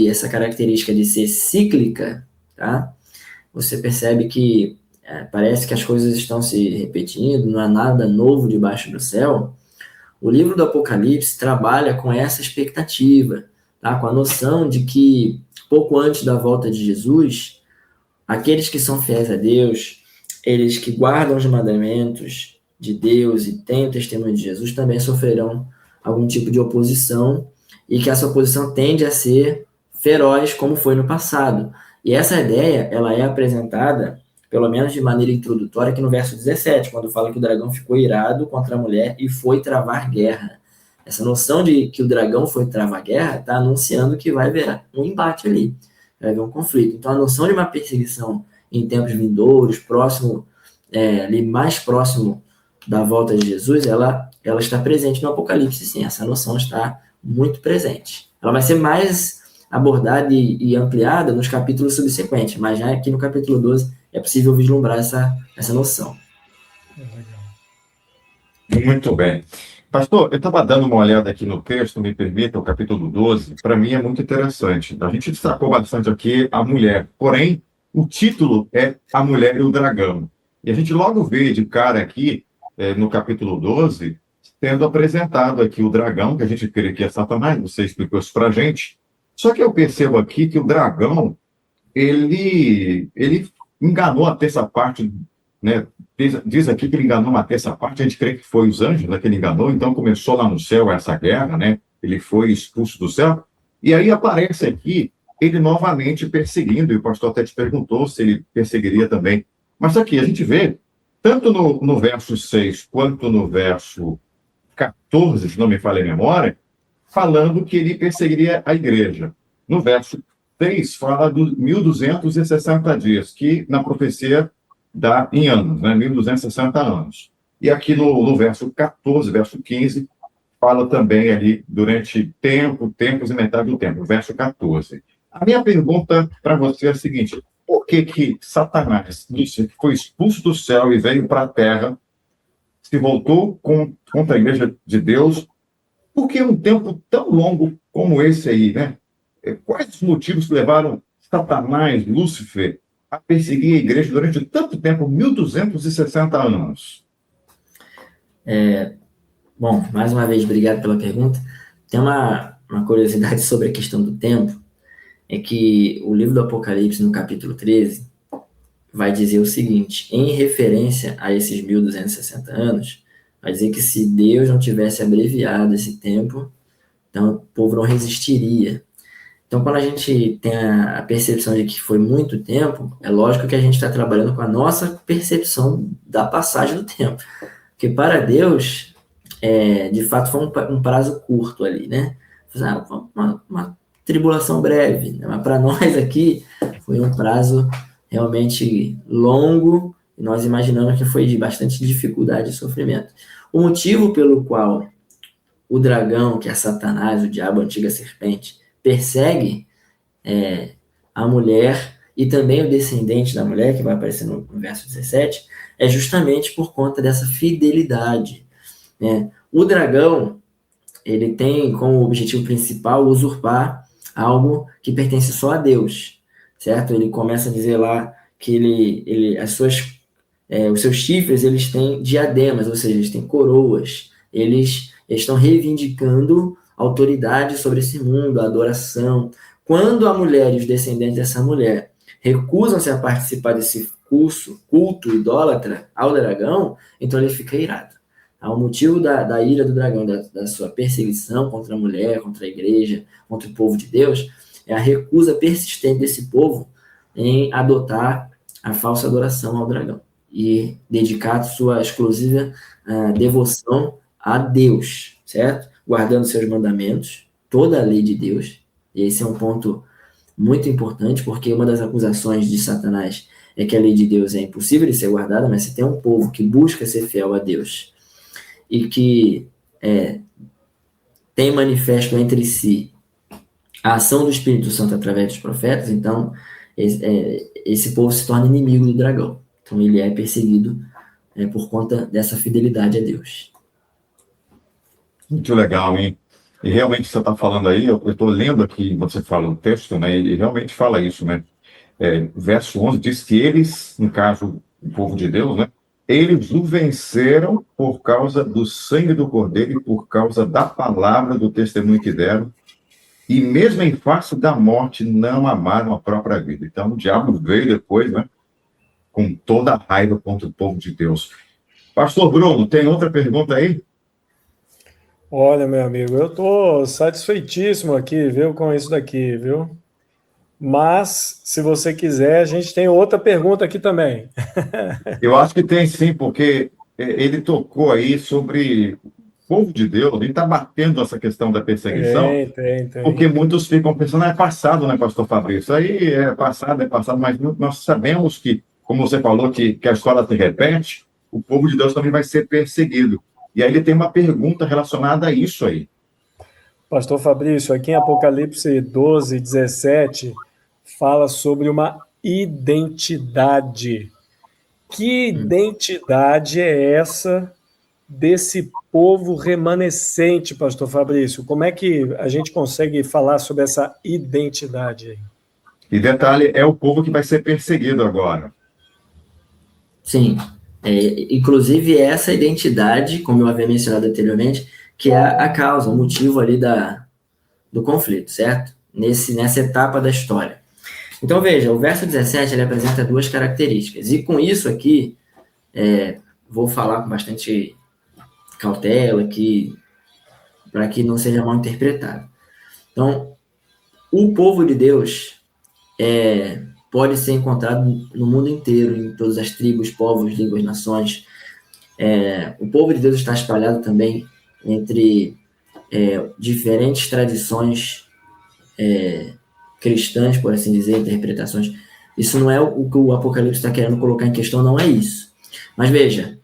essa característica de ser cíclica, tá? Você percebe que parece que as coisas estão se repetindo, não há nada novo debaixo do céu. O livro do Apocalipse trabalha com essa expectativa, tá? Com a noção de que, pouco antes da volta de Jesus, aqueles que são fiéis a Deus, eles que guardam os mandamentos de Deus e têm o testemunho de Jesus, também sofrerão algum tipo de oposição, e que essa oposição tende a ser feroz, como foi no passado. E essa ideia, ela é apresentada, pelo menos de maneira introdutória, aqui no verso 17, quando fala que o dragão ficou irado contra a mulher e foi travar guerra. Essa noção de que o dragão foi travar guerra está anunciando que vai haver um embate ali, vai haver um conflito. Então, a noção de uma perseguição em tempos vindouros, ali mais próximo da volta de Jesus, ela está presente no Apocalipse, sim. Essa noção está muito presente. Ela vai ser mais abordada e ampliada nos capítulos subsequentes, mas já aqui no capítulo 12 é possível vislumbrar essa noção. Muito bem. Pastor, eu estava dando uma olhada aqui no texto, me permita, o capítulo 12, para mim é muito interessante. A gente destacou bastante aqui a mulher, porém, o título é A Mulher e o Dragão. E a gente logo vê de cara aqui, no capítulo 12, tendo apresentado aqui o dragão, que a gente crê que é Satanás, você explicou isso para a gente. Só que eu percebo aqui que o dragão, ele enganou a terça parte, né? Diz aqui que ele enganou uma terça parte, a gente crê que foi os anjos, né, que ele enganou, então começou lá no céu essa guerra, né? Ele foi expulso do céu, e aí aparece aqui ele novamente perseguindo, e o pastor até te perguntou se ele perseguiria também. Mas aqui a gente vê, tanto no verso 6 quanto no verso 14, se não me falha a memória, falando que ele perseguiria a igreja. No verso 3, fala dos 1.260 dias, que na profecia dá em anos, né? 1.260 anos. E aqui no verso 14, verso 15, fala também ali durante tempos e metade do tempo, verso 14. A minha pergunta para você é a seguinte: por que Satanás, que foi expulso do céu e veio para a terra, se voltou contra a igreja de Deus? Por que um tempo tão longo como esse aí, né? Quais os motivos que levaram Satanás, Lúcifer, a perseguir a igreja durante tanto tempo, 1.260 anos? Bom, mais uma vez, obrigado pela pergunta. Tem uma curiosidade sobre a questão do tempo, é que o livro do Apocalipse, no capítulo 13, vai dizer o seguinte: em referência a esses 1.260 anos, vai dizer que se Deus não tivesse abreviado esse tempo, então o povo não resistiria. Então, quando a gente tem a percepção de que foi muito tempo, é lógico que a gente está trabalhando com a nossa percepção da passagem do tempo. Porque para Deus, de fato, foi um prazo curto ali, né? Uma tribulação breve, né? Mas para nós aqui, foi um prazo realmente longo, e nós imaginamos que foi de bastante dificuldade e sofrimento. O motivo pelo qual o dragão, que é Satanás, o diabo, a antiga serpente, persegue a mulher e também o descendente da mulher, que vai aparecer no verso 17, é justamente por conta dessa fidelidade, né? O dragão, ele tem como objetivo principal usurpar algo que pertence só a Deus, certo? Ele começa a dizer lá que os seus chifres, eles têm diademas, ou seja, eles têm coroas, eles estão reivindicando autoridade sobre esse mundo, a adoração. Quando a mulher e os descendentes dessa mulher recusam-se a participar desse culto idólatra ao dragão, então ele fica irado. O motivo da ira do dragão, da sua perseguição contra a mulher, contra a igreja, contra o povo de Deus, é a recusa persistente desse povo em adotar a falsa adoração ao dragão e dedicar sua exclusiva devoção a Deus, certo? Guardando seus mandamentos, toda a lei de Deus. E esse é um ponto muito importante, porque uma das acusações de Satanás é que a lei de Deus é impossível de ser guardada, mas se tem um povo que busca ser fiel a Deus e que tem manifesto entre si a ação do Espírito Santo através dos profetas, então esse povo se torna inimigo do dragão. Então ele é perseguido por conta dessa fidelidade a Deus. Muito legal, hein? E realmente você está falando aí, eu estou lendo aqui, você fala no texto, né? Ele realmente fala isso, né? Verso 11 diz que eles, no caso, o povo de Deus, né? Eles o venceram por causa do sangue do Cordeiro e por causa da palavra do testemunho que deram. E mesmo em face da morte, não amaram a própria vida. Então, o diabo veio depois, né? Com toda a raiva contra o povo de Deus. Pastor Bruno, tem outra pergunta aí? Olha, meu amigo, eu estou satisfeitíssimo aqui, viu, com isso daqui, viu? Mas, se você quiser, a gente tem outra pergunta aqui também. Eu acho que tem sim, porque ele tocou aí sobre o povo de Deus, ele está batendo essa questão da perseguição, Tem. porque muitos ficam pensando, é passado, né, pastor Fabrício? Isso aí é passado, mas nós sabemos que, como você falou, que a história se repete, o povo de Deus também vai ser perseguido. E aí ele tem uma pergunta relacionada a isso aí. Pastor Fabrício, aqui em Apocalipse 12, 17, fala sobre uma identidade. Que identidade é essa desse povo remanescente, pastor Fabrício? Como é que a gente consegue falar sobre essa identidade aí? E detalhe, é o povo que vai ser perseguido agora. Sim. Inclusive essa identidade, como eu havia mencionado anteriormente, que é a causa, o motivo ali do conflito, certo? Nessa etapa da história. Então, veja, o verso 17, ele apresenta duas características. E com isso aqui, vou falar com bastante cautela aqui, para que não seja mal interpretado. Então, o povo de Deus pode ser encontrado no mundo inteiro, em todas as tribos, povos, línguas, nações. O povo de Deus está espalhado também entre diferentes tradições cristãs, por assim dizer, interpretações. Isso não é o que o Apocalipse está querendo colocar em questão, não é isso. Mas veja,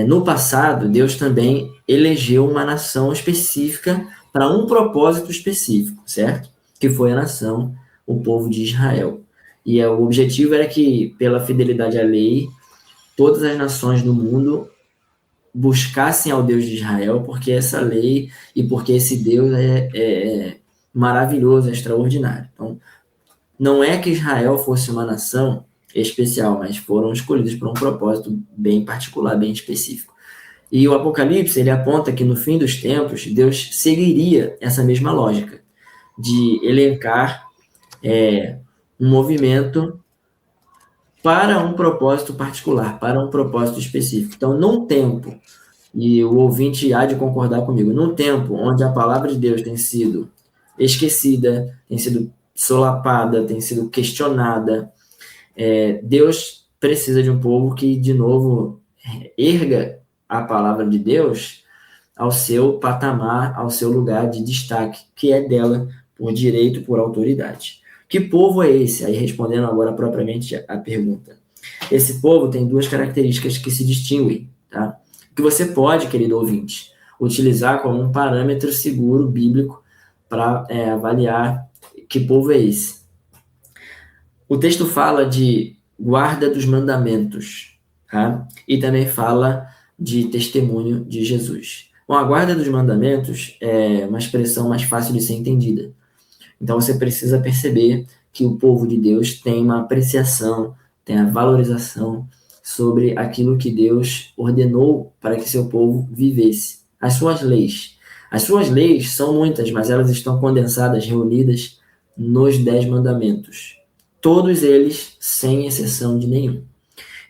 no passado, Deus também elegeu uma nação específica para um propósito específico, certo? Que foi a nação, o povo de Israel. E o objetivo era que, pela fidelidade à lei, todas as nações do mundo buscassem ao Deus de Israel, porque essa lei e porque esse Deus é maravilhoso, é extraordinário. Então, não é que Israel fosse uma nação especial, mas foram escolhidos por um propósito bem particular, bem específico. E o Apocalipse, ele aponta que no fim dos tempos, Deus seguiria essa mesma lógica de elencar um movimento para um propósito particular, para um propósito específico. Então, num tempo, e o ouvinte há de concordar comigo, num tempo onde a palavra de Deus tem sido esquecida, tem sido solapada, tem sido questionada, Deus precisa de um povo que, de novo, erga a palavra de Deus ao seu patamar, ao seu lugar de destaque, que é dela por direito, por autoridade. Que povo é esse? Aí, respondendo agora propriamente a pergunta. Esse povo tem duas características que se distinguem, tá? Que você pode, querido ouvinte, utilizar como um parâmetro seguro bíblico para avaliar que povo é esse. O texto fala de guarda dos mandamentos, tá? E também fala de testemunho de Jesus. Bom, a guarda dos mandamentos é uma expressão mais fácil de ser entendida. Então, você precisa perceber que o povo de Deus tem uma apreciação, tem a valorização sobre aquilo que Deus ordenou para que seu povo vivesse. As suas leis. As suas leis são muitas, mas elas estão condensadas, reunidas nos 10 mandamentos. Todos eles, sem exceção de nenhum.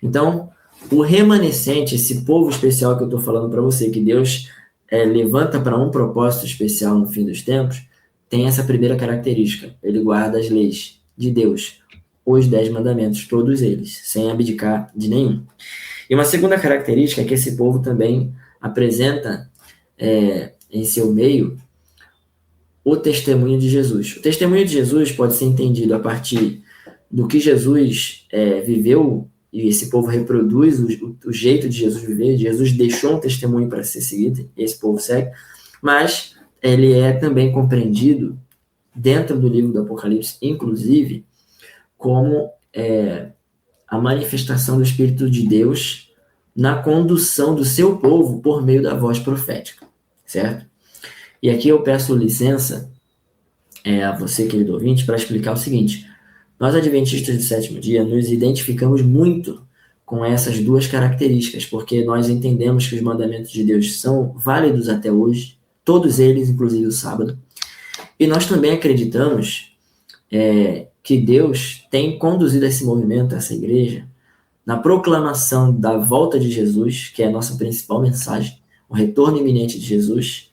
Então, o remanescente, esse povo especial que eu estou falando para você, que Deus levanta para um propósito especial no fim dos tempos, tem essa primeira característica. Ele guarda as leis de Deus, os 10 mandamentos, todos eles, sem abdicar de nenhum. E uma segunda característica é que esse povo também apresenta em seu meio o testemunho de Jesus. O testemunho de Jesus pode ser entendido a partir do que Jesus viveu, e esse povo reproduz o jeito de Jesus viver. Jesus deixou um testemunho para ser seguido, e esse povo segue, mas ele é também compreendido dentro do livro do Apocalipse, inclusive, como a manifestação do Espírito de Deus na condução do seu povo por meio da voz profética, certo? E aqui eu peço licença a você, querido ouvinte, para explicar o seguinte: nós, adventistas do sétimo dia, nos identificamos muito com essas duas características, porque nós entendemos que os mandamentos de Deus são válidos até hoje, todos eles, inclusive o sábado, e nós também acreditamos que Deus tem conduzido esse movimento, essa igreja, na proclamação da volta de Jesus, que é a nossa principal mensagem, o retorno iminente de Jesus,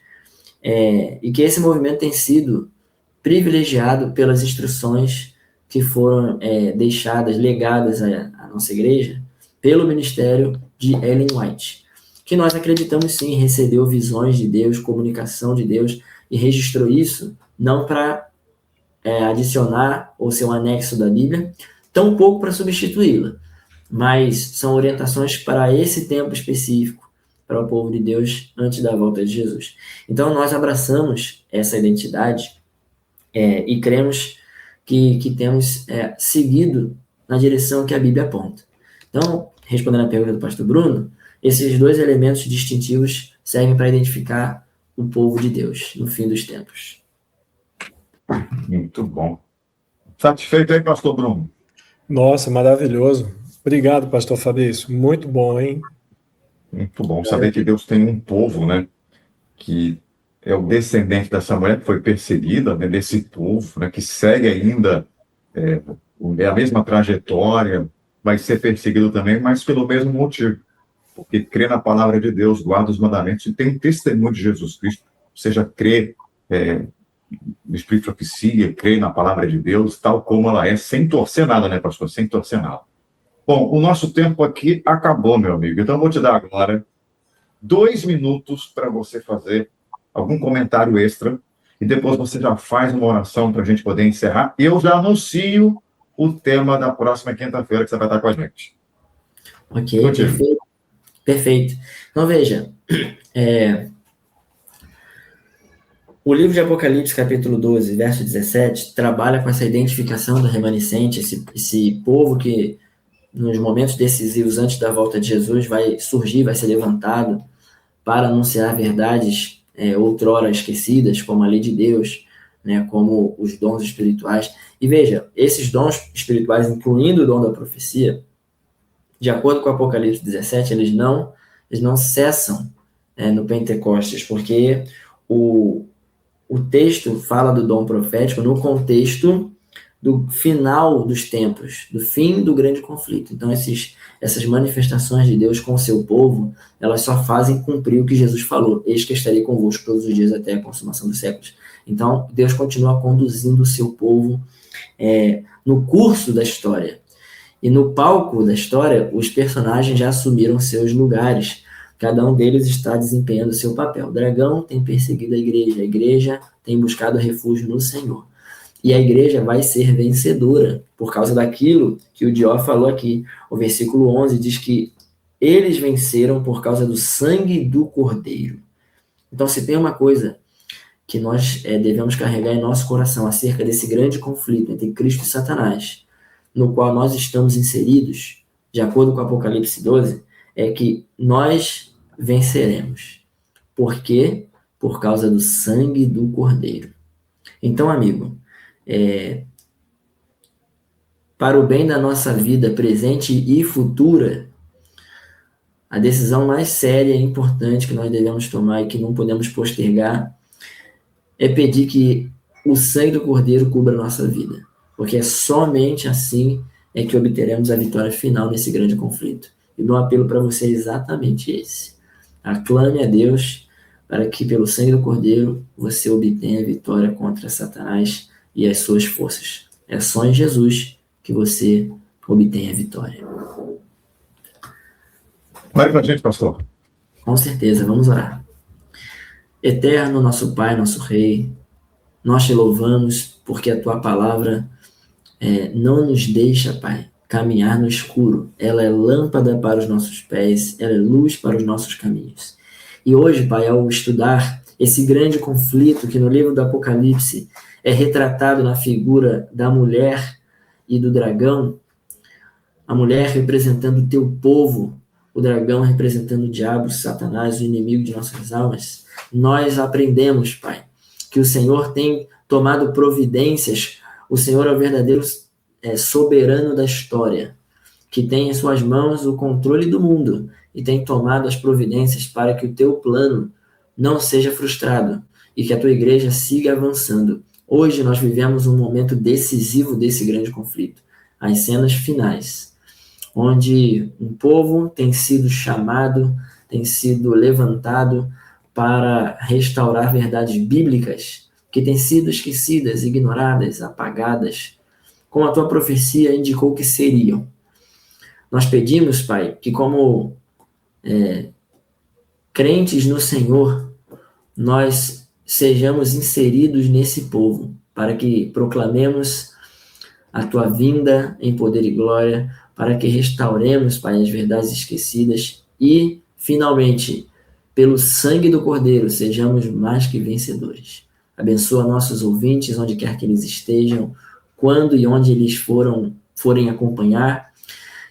e que esse movimento tem sido privilegiado pelas instruções que foram deixadas, legadas à nossa igreja, pelo ministério de Ellen White, que nós acreditamos sim, recebeu visões de Deus, comunicação de Deus, e registrou isso não para adicionar ou ser um anexo da Bíblia, tampouco para substituí-la, mas são orientações para esse tempo específico, para o povo de Deus antes da volta de Jesus. Então nós abraçamos essa identidade e cremos que temos seguido na direção que a Bíblia aponta. Então, respondendo à pergunta do pastor Bruno, esses dois elementos distintivos servem para identificar o povo de Deus no fim dos tempos. Muito bom. Satisfeito aí, pastor Bruno? Nossa, maravilhoso. Obrigado, pastor Fabrício. Muito bom, hein? Muito bom saber que Deus tem um povo, né, que é o descendente dessa mulher que foi perseguida, né, desse povo, né, que segue ainda a mesma trajetória, vai ser perseguido também, mas pelo mesmo motivo, porque crê na palavra de Deus, guarda os mandamentos e tem testemunho de Jesus Cristo, ou seja, crê no Espírito de profecia, crê na palavra de Deus, tal como ela é, sem torcer nada, né, pastor? Sem torcer nada. Bom, o nosso tempo aqui acabou, meu amigo, então eu vou te dar agora 2 minutos para você fazer algum comentário extra e depois você já faz uma oração para a gente poder encerrar. Eu já anuncio o tema da próxima quinta-feira que você vai estar com a gente. Ok, Contigo. perfeito. Perfeito. Então, veja, o livro de Apocalipse, capítulo 12, verso 17, trabalha com essa identificação do remanescente, esse povo que, nos momentos decisivos antes da volta de Jesus, vai surgir, vai ser levantado para anunciar verdades outrora esquecidas, como a lei de Deus, né, como os dons espirituais. E veja, esses dons espirituais, incluindo o dom da profecia, de acordo com o Apocalipse 17, eles não cessam no Pentecostes, porque o texto fala do dom profético no contexto do final dos tempos, do fim do grande conflito. Então, essas manifestações de Deus com o seu povo, elas só fazem cumprir o que Jesus falou: eis que estarei convosco todos os dias até a consumação dos séculos. Então, Deus continua conduzindo o seu povo no curso da história. E no palco da história, os personagens já assumiram seus lugares. Cada um deles está desempenhando seu papel. O dragão tem perseguido a igreja tem buscado refúgio no Senhor. E a igreja vai ser vencedora por causa daquilo que o Dió falou aqui. O versículo 11 diz que eles venceram por causa do sangue do Cordeiro. Então, se tem uma coisa que nós devemos carregar em nosso coração acerca desse grande conflito entre Cristo e Satanás, no qual nós estamos inseridos, de acordo com Apocalipse 12, é que nós venceremos. Por quê? Por causa do sangue do Cordeiro. Então, amigo, para o bem da nossa vida presente e futura, a decisão mais séria e importante que nós devemos tomar e que não podemos postergar é pedir que o sangue do Cordeiro cubra a nossa vida, porque é somente assim que obteremos a vitória final nesse grande conflito. E meu apelo para você é exatamente esse: aclame a Deus para que pelo sangue do Cordeiro você obtenha a vitória contra Satanás e as suas forças. É só em Jesus que você obtém a vitória. Vai pra gente, pastor. Com certeza, vamos orar. Eterno, nosso Pai, nosso Rei, nós te louvamos porque a tua palavra não nos deixa, Pai, caminhar no escuro. Ela é lâmpada para os nossos pés, ela é luz para os nossos caminhos. E hoje, Pai, ao estudar esse grande conflito que no livro do Apocalipse é retratado na figura da mulher e do dragão, a mulher representando o teu povo, o dragão representando o diabo, Satanás, o inimigo de nossas almas, nós aprendemos, Pai, que o Senhor tem tomado providências. O Senhor é o verdadeiro soberano da história, que tem em suas mãos o controle do mundo e tem tomado as providências para que o teu plano não seja frustrado e que a tua igreja siga avançando. Hoje nós vivemos um momento decisivo desse grande conflito, as cenas finais, onde um povo tem sido chamado, tem sido levantado para restaurar verdades bíblicas que têm sido esquecidas, ignoradas, apagadas, como a tua profecia indicou que seriam. Nós pedimos, Pai, que como crentes no Senhor, nós sejamos inseridos nesse povo, para que proclamemos a tua vinda em poder e glória, para que restauremos, Pai, as verdades esquecidas e, finalmente, pelo sangue do Cordeiro, sejamos mais que vencedores. Abençoa nossos ouvintes, onde quer que eles estejam, quando e onde eles forem acompanhar,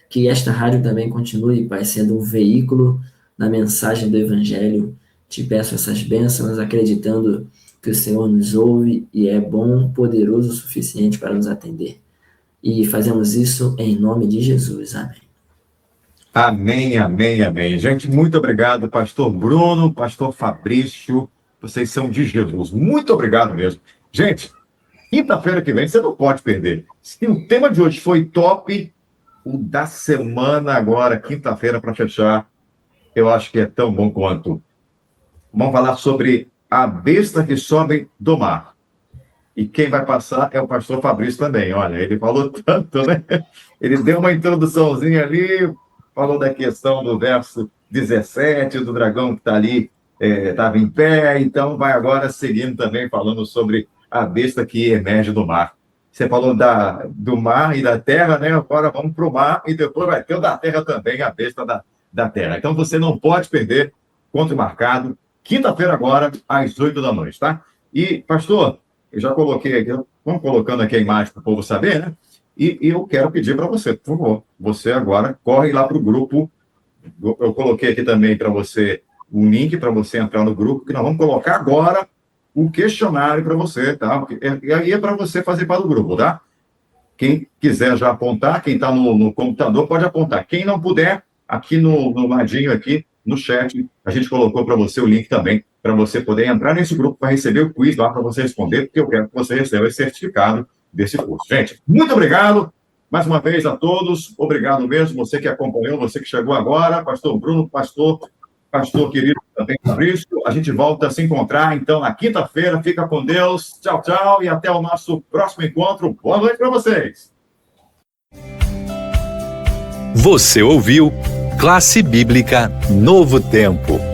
que esta rádio também continue, Pai, sendo um veículo na mensagem do Evangelho. Te peço essas bênçãos, acreditando que o Senhor nos ouve e é bom, poderoso o suficiente para nos atender. E fazemos isso em nome de Jesus. Amém. Amém, amém, amém. Gente, muito obrigado, pastor Bruno, pastor Fabrício. Vocês são de Jesus. Muito obrigado mesmo. Gente, quinta-feira que vem você não pode perder. Se o tema de hoje foi top, o da semana agora, quinta-feira, para fechar, eu acho que é tão bom quanto. Vamos falar sobre a besta que sobe do mar. E quem vai passar é o pastor Fabrício também. Olha, ele falou tanto, né? Ele deu uma introduçãozinha ali, falou da questão do verso 17, do dragão que está ali, estava em pé, então vai agora seguindo também, falando sobre a besta que emerge do mar. Você falou do mar e da terra, né? Agora vamos para o mar e depois vai ter o da terra também, a besta da terra. Então você não pode perder, encontro marcado, quinta-feira agora, às 8 da noite, tá? E, pastor, eu já coloquei aqui, vamos colocando aqui a imagem para o povo saber, né? E eu quero pedir para você, por favor, você agora corre lá para o grupo. Eu coloquei aqui também para você um link para você entrar no grupo, que nós vamos colocar agora o questionário para você, tá? E aí é para você fazer para o grupo, tá? Quem quiser já apontar, quem está no computador pode apontar. Quem não puder, aqui no ladinho, aqui no chat, a gente colocou para você o link também, para você poder entrar nesse grupo para receber o quiz lá para você responder, porque eu quero que você receba esse certificado desse curso. Gente, muito obrigado mais uma vez a todos. Obrigado mesmo, você que acompanhou, você que chegou agora, pastor Bruno, pastor querido também, Fabrício. A gente volta a se encontrar, então, na quinta-feira. Fica com Deus. Tchau, tchau. E até o nosso próximo encontro. Boa noite para vocês. Você ouviu Classe Bíblica Novo Tempo.